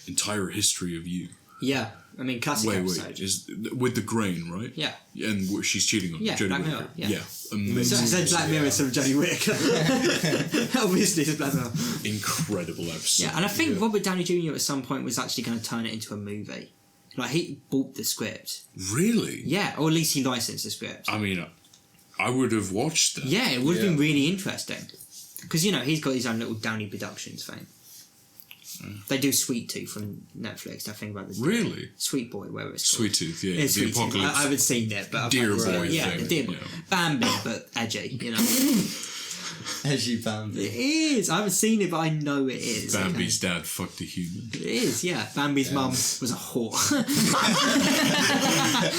D: Entire History of You.
E: Yeah, I mean, classic episode.
D: Is with the grain, right?
E: Yeah.
D: And she's cheating on Jodie
E: Black
D: Whittaker.
E: Mirror. Yeah.
D: Amazing.
E: So I said Black Mirror instead of Jodie Whittaker. Obviously, it's Black Mirror.
D: Incredible episode.
E: Yeah, and I think Robert Downey Jr. at some point was actually going to turn it into a movie. Like, he bought the script.
D: Really?
E: Yeah, or at least he licensed the script.
D: I mean, I would have watched that.
E: Yeah, it would have been really interesting. Because, you know, he's got his own little Downey Productions thing. They do Sweet Tooth from Netflix. I think about this.
D: Really?
E: Sweet Boy, whatever it's called.
D: Sweet Tooth, yeah.
E: It's
D: The
E: Sweet Tooth.
D: apocalypse.
E: I haven't seen it, but I've
D: Dear
E: heard
D: Boy
E: it. Yeah,
D: thing,
E: the Dear Boy.
D: yeah.
E: Bambi, but edgy, you know.
B: Edgy Bambi.
E: It is. I haven't seen it, but I know it is.
D: Bambi's dad fucked a human.
E: It is, yeah. Bambi's mum was a whore.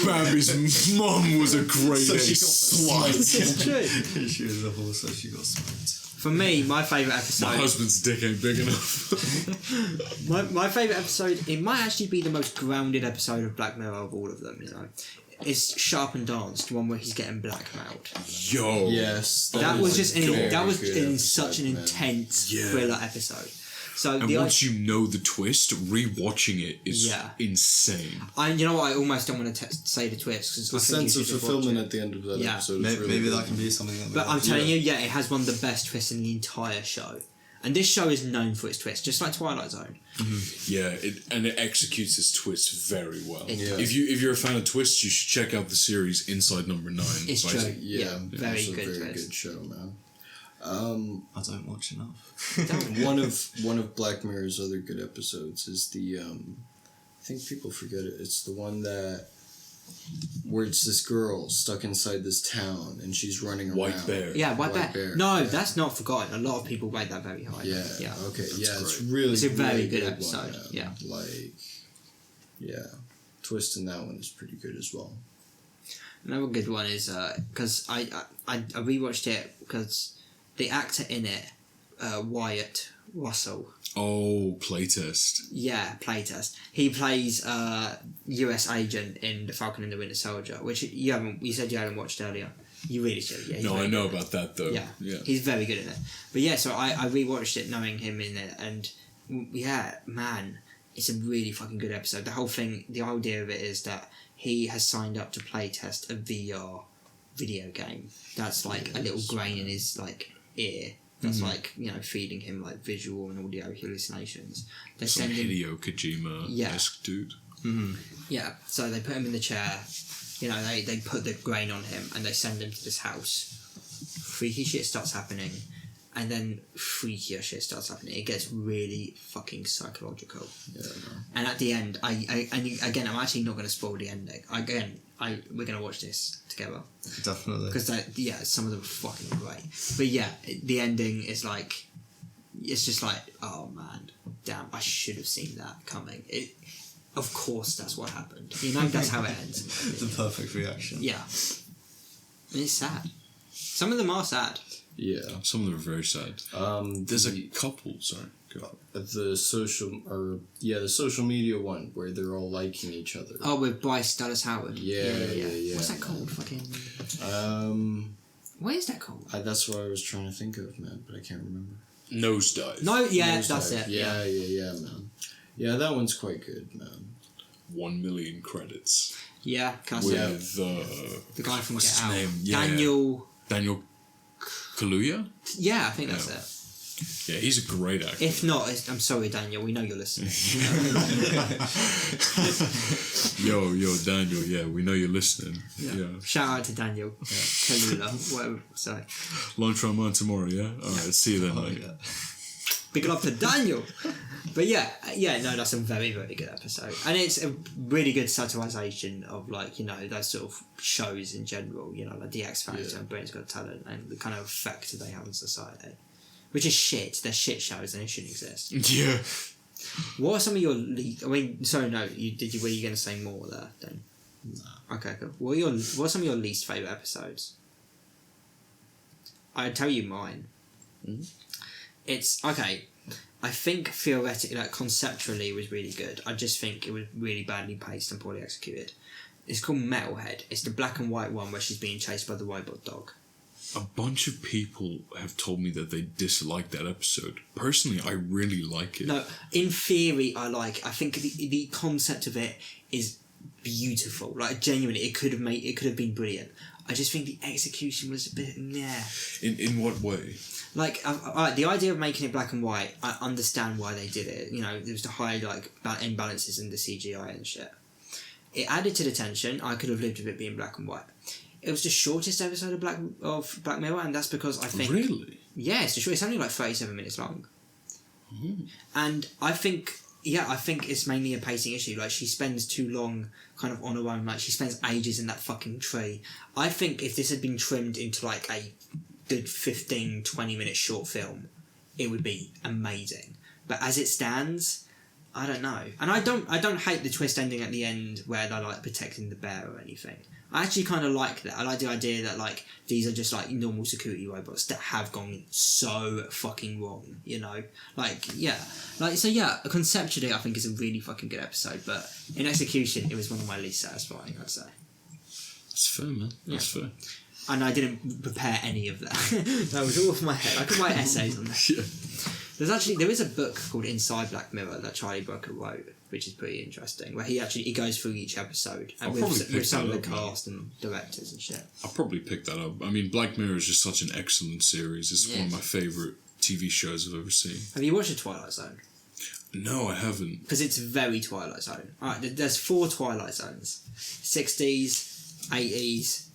D: Bambi's mum was a great slut.
E: It's true.
B: She was a horse, so she got smoked.
E: For me, my favourite episode...
D: My husband's dick ain't big enough.
E: my favourite episode, it might actually be the most grounded episode of Black Mirror of all of them, you know. Is Sharp and Dance, the one where he's getting blackmailed.
D: Yo.
C: Yes.
E: That was just
C: in
E: such an intense thriller episode. So
D: And once you know the twist, rewatching it is insane.
E: You know what? I almost don't want to say the twist because
C: the sense of fulfillment at the end of that episode.
B: Maybe that can be something that.
E: But I'm telling you, it has one of the best twists in the entire show. And this show is known for its twists, just like Twilight Zone.
D: Mm-hmm. Yeah, it executes its twists very well.
E: Yeah.
D: If you're a fan of twists, you should check out the series Inside Number 9.
E: It's true. Very
C: it's a
E: good
C: very
E: twist.
C: good show, man.
B: I don't watch enough.
C: one of Black Mirror's other good episodes is the I think people forget it. It's the one where it's this girl stuck inside this town and she's running around.
D: White Bear.
E: Yeah, White Bear. No, that's not forgotten. A lot of people rate that very high.
C: Yeah. Okay.
D: That's
C: it's
D: great.
C: really.
E: It's a very
C: really
E: good
C: one,
E: episode. Yeah.
C: Twist in that one is pretty good as well.
E: Another good one is because I rewatched it because the actor in it, Wyatt Russell.
D: Oh, playtest.
E: Yeah, playtest. He plays US agent in The Falcon and the Winter Soldier, which you said you hadn't watched earlier. You really should. Yeah.
D: No, I know about that though.
E: Yeah. He's very good in it. But yeah, so I rewatched it knowing him in it, and yeah, man, it's a really fucking good episode. The whole thing, the idea of it is that he has signed up to playtest a VR video game that's like a little grain in his like ear. That's like, you know, feeding him like visual and audio hallucinations. They
D: Some
E: send him,
D: Hideo Kojima-esque dude.
B: Mm-hmm.
E: yeah. So they put him in the chair. You know, they put the grain on him and they send him to this house. Freaky shit starts happening, and then freakier shit starts happening. It gets really fucking psychological.
C: Yeah.
E: And at the end, I'm actually not going to spoil the ending. We're going to watch this together.
B: Definitely.
E: Because some of them are fucking great. But yeah, the ending is like, it's just like, oh man, damn, I should have seen that coming. Of course that's what happened. You know, that's how it ends.
B: The perfect reaction.
E: Yeah. And it's sad. Some of them are sad.
C: Yeah.
D: Some of them are very sad. There's a couple, sorry. Go on.
C: The social media one where they're all liking each other.
E: Oh, with Bryce Dallas Howard.
C: Yeah.
E: What's that called? Fucking... What is that called?
C: That's what I was trying to think of, man, but I can't remember.
D: Nosedive.
E: No, yeah,
C: Nosedive.
E: that's it.
C: Yeah, man. Yeah, that one's quite good, man.
D: 1 million credits.
E: Yeah,
D: With
E: the guy from
D: what's
E: Get
D: his
E: Out.
D: name? Yeah. Daniel Kaluuya?
E: Yeah, I think that's it.
D: Yeah, he's a great actor.
E: If not, I'm sorry, Daniel. We know you're listening.
D: Yo, Daniel. Yeah, we know you're listening. Yeah.
E: Shout out to Daniel. Kalula, whatever. Sorry.
D: Lunch on mine tomorrow. Yeah. All right. See you then, mate.
B: Yeah.
E: Big up to Daniel. But yeah, no, that's a very, very good episode, and it's a really good satirization of those sort of shows in general. Like The X Factor and Britain's Got Talent, and the kind of effect they have on society, which is shit. They're shit shows and it shouldn't exist.
D: Yeah.
E: What are some of your least? I mean, sorry, no. Were you going to say more there then? No. Okay, cool. What are some of your least favourite episodes? I'd tell you mine.
D: Mm-hmm.
E: It's okay. I think theoretically, conceptually, it was really good. I just think it was really badly paced and poorly executed. It's called Metalhead. It's the black and white one where she's being chased by the robot dog.
D: A bunch of people have told me that they dislike that episode. Personally, I really like it.
E: No, in theory, I think the concept of it is beautiful. Genuinely, it could have been brilliant. I just think the execution was a bit
D: In what way?
E: The idea of making it black and white, I understand why they did it. There was to hide imbalances in the CGI and shit. It added to the tension. I could have lived with it being black and white. It was the shortest episode of Black Mirror, and that's because I think...
D: Really?
E: Yeah, it's only 37 minutes long.
D: Mm.
E: And I think it's mainly a pacing issue. She spends too long kind of on her own. She spends ages in that fucking tree. I think if this had been trimmed into a good 15-20 minute short film, it would be amazing. But as it stands, I don't know. And I don't hate the twist ending at the end where they're protecting the bear or anything. I actually kind of like that. I like the idea that these are just normal security robots that have gone so fucking wrong, conceptually I think it's a really fucking good episode, but in execution it was one of my least satisfying, I'd say.
D: That's fair, man. That's fair.
E: And I didn't prepare any of that. That was all off my head. I could write essays on that.
D: Yeah.
E: There is a book called Inside Black Mirror that Charlie Brooker wrote, which is pretty interesting, where he goes through each episode and with some of the cast and directors and shit.
D: I'll probably pick that up. I mean, Black Mirror is just such an excellent series. It's one of my favourite TV shows I've ever seen.
E: Have you watched The Twilight Zone?
D: No, I haven't.
E: Because it's very Twilight Zone. Alright, there's 4 Twilight Zones. 60s, 80s,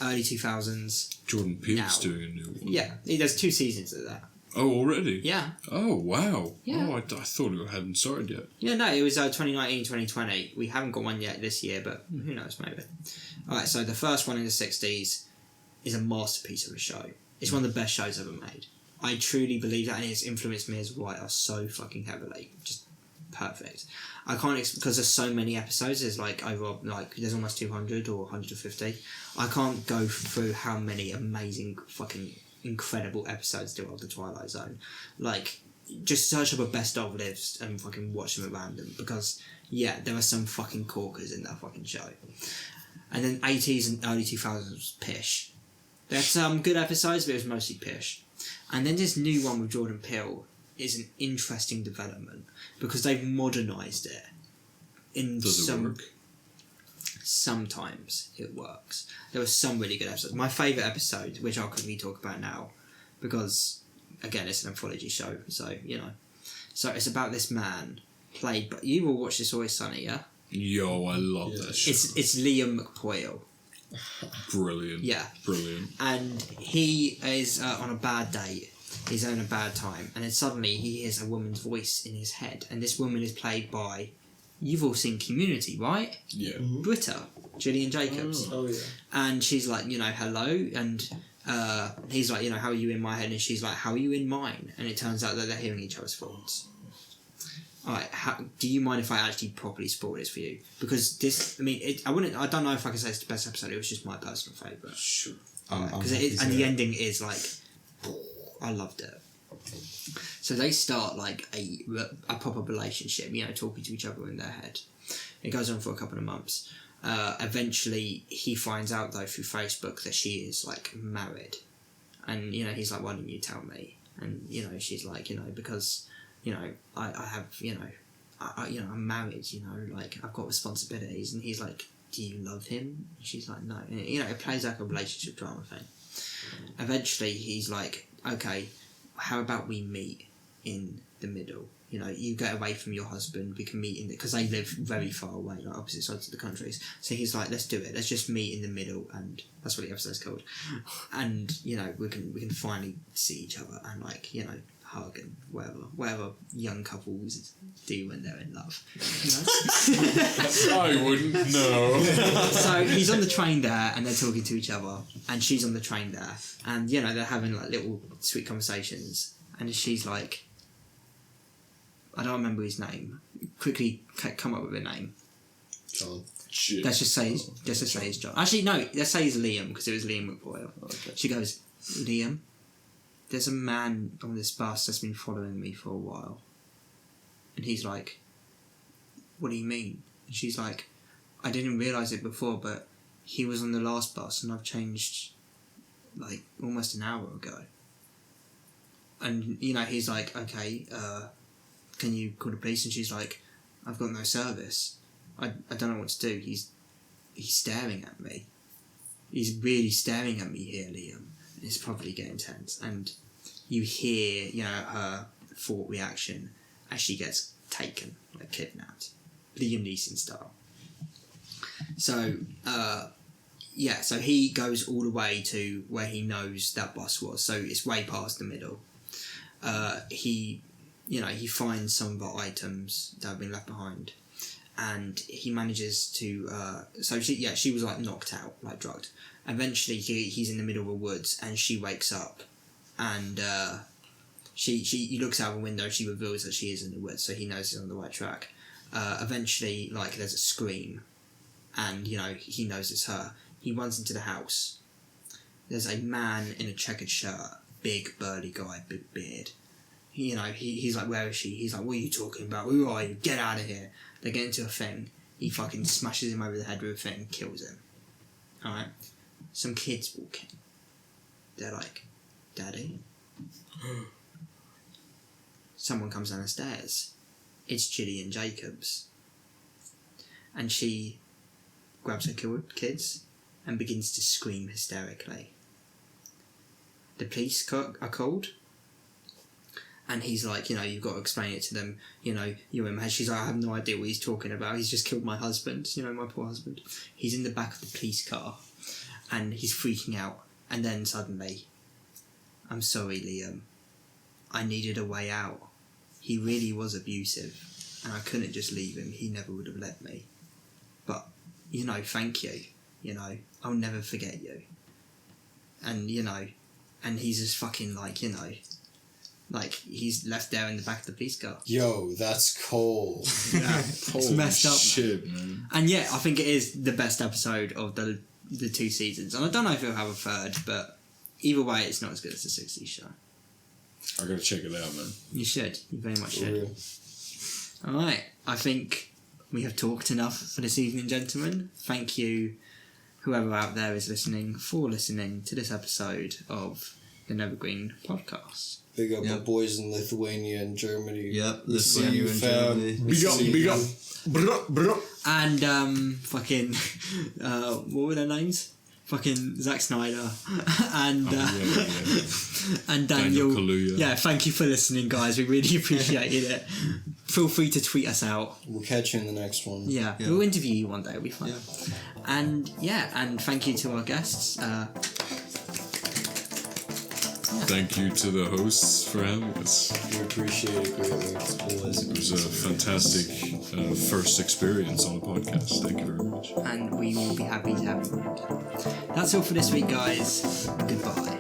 E: early 2000s.
D: Jordan Peele's doing a new one.
E: Yeah, there's 2 seasons of that.
D: Oh, already?
E: Yeah.
D: Oh, wow.
E: Yeah.
D: Oh, I thought it hadn't started yet.
E: Yeah, no, it was 2019, 2020. We haven't got one yet this year, but who knows, maybe. Alright, so the first one in the 60s is a masterpiece of a show. It's one of the best shows ever made. I truly believe that, and it's influenced me as a writer so fucking heavily. Just perfect. I can't, because there's so many episodes, there's there's almost 200 or 150. I can't go through how many amazing fucking incredible episodes there are of The Twilight Zone. Just search up a best of lists and fucking watch them at random, because there are some fucking corkers in that fucking show. And then 80s and early 2000s was pish. There's some good episodes, but it was mostly pish. And then this new one with Jordan Peele is an interesting development, because they've modernised it.
D: Does it work?
E: Sometimes it works. There were some really good episodes. My favourite episode, which I'll quickly talk about now, because again it's an anthology show, so So it's about this man played by, you will watch This Always Sunny, yeah?
D: Yo, I love that show.
E: It's Liam McPoyle.
D: Brilliant.
E: Yeah.
D: Brilliant.
E: And he is on a bad date. He's having a bad time, and then suddenly he hears a woman's voice in his head, and this woman is played by, you've all seen Community, right?
D: Yeah.
C: Mm-hmm.
E: Britta, Gillian Jacobs.
C: Oh, yeah.
E: And she's like, hello, and he's like, how are you in my head? And she's like, how are you in mine? And it turns out that they're hearing each other's thoughts. Alright, do you mind if I actually properly spoil this for you? Because this, I don't know if I can say it's the best episode, it was just my personal favourite.
D: Sure.
E: Because and the ending is I loved it. So they start a proper relationship, talking to each other in their head. It goes on for a couple of months. Eventually, he finds out though through Facebook that she is married And, you know, he's like, why didn't you tell me? And, you know, she's like, you know, because, you know, I have, you know, I'm married, you know, like, I've got responsibilities. And he's like, do you love him? And she's like, no. And, you know, it plays like a relationship drama thing. Eventually, he's like, okay, how about we meet in the middle? You know, you get away from your husband, we can meet in because they live very far away, like opposite sides of the countries. So he's like, let's do it. Let's just meet in the middle, and that's what the episode's called. And you know, we can finally see each other and like, you know, hug and whatever young couples do when they're in love. You know?
D: I wouldn't know.
E: So he's on the train there, and they're talking to each other, and she's on the train there, and you know, they're having like little sweet conversations, and she's like, I don't remember his name. Quickly come up with a name.
C: John.
D: Shit.
E: Let's just say it's John. Actually, no. Let's say it's Liam because it was Liam with Pawel.
C: Okay.
E: She goes, Liam, there's a man on this bus that's been following me for a while. And he's like, what do you mean? And she's like, I didn't realise it before, but he was on the last bus and I've changed like almost an hour ago. And you know, he's like, okay, can you call the police? And she's like, I've got no service. I don't know what to do. He's staring at me. He's really staring at me here, Liam. It's probably getting tense. And you hear, you know, her thought reaction as she gets taken, like kidnapped. Liam Neeson style. So, so he goes all the way to where he knows that bus was. So it's way past the middle. He finds some of the items that have been left behind, and he manages to. She was like knocked out, like drugged. Eventually, he's in the middle of the woods, and she wakes up, and he looks out the window. She reveals that she is in the woods, so he knows he's on the right track. Eventually, like there's a scream, and you know he knows it's her. He runs into the house. There's a man in a checkered shirt, big burly guy, big beard. You know, he's like, where is she? He's like, what are you talking about? Who are you? Get out of here. They get into a thing. He fucking smashes him over the head with a thing, kills him. Alright? Some kids walk in. They're like, Daddy? Someone comes down the stairs. It's Gillian Jacobs. And she grabs her kids and begins to scream hysterically. The police are called. And he's like, you know, you've got to explain it to them. You know, you're in my head. She's like, I have no idea what he's talking about. He's just killed my husband. You know, my poor husband. He's in the back of the police car. And he's freaking out. And then suddenly, I'm sorry, Liam. I needed a way out. He really was abusive. And I couldn't just leave him. He never would have let me. But, you know, thank you. You know, I'll never forget you. And, you know, and he's just fucking like, you know... Like, he's left there in the back of the police car.
C: Yo, that's cold.
E: Yeah, it's messed up.
D: Shit, man.
E: And yeah, I think it is the best episode of the 2 seasons. And I don't know if it'll have a third, but either way, it's not as good as the 60s show.
D: I gotta check it out, man.
E: You should. You very much should.
C: Real.
E: Alright, I think we have talked enough for this evening, gentlemen. Thank you, whoever out there is listening, for listening to this episode of the Nethergreen podcast.
C: Big up my boys in Lithuania and Germany.
B: Yep, Lithuania and Germany.
D: Big up. Bruh.
E: And fucking what were their names? Fucking Zack Snyder and and Daniel
D: Kaluuya.
E: Yeah, thank you for listening, guys. We really appreciated it. Feel free to tweet us out.
C: We'll catch you in the next one.
E: Yeah. We'll interview you one day. It'll be fun. Yeah. And thank you to our guests.
D: Thank you to the hosts for having us.
C: We appreciate it greatly.
D: It was a fantastic first experience on the podcast. Thank you very much.
E: And we will be happy to have you. That's all for this week, guys. Goodbye.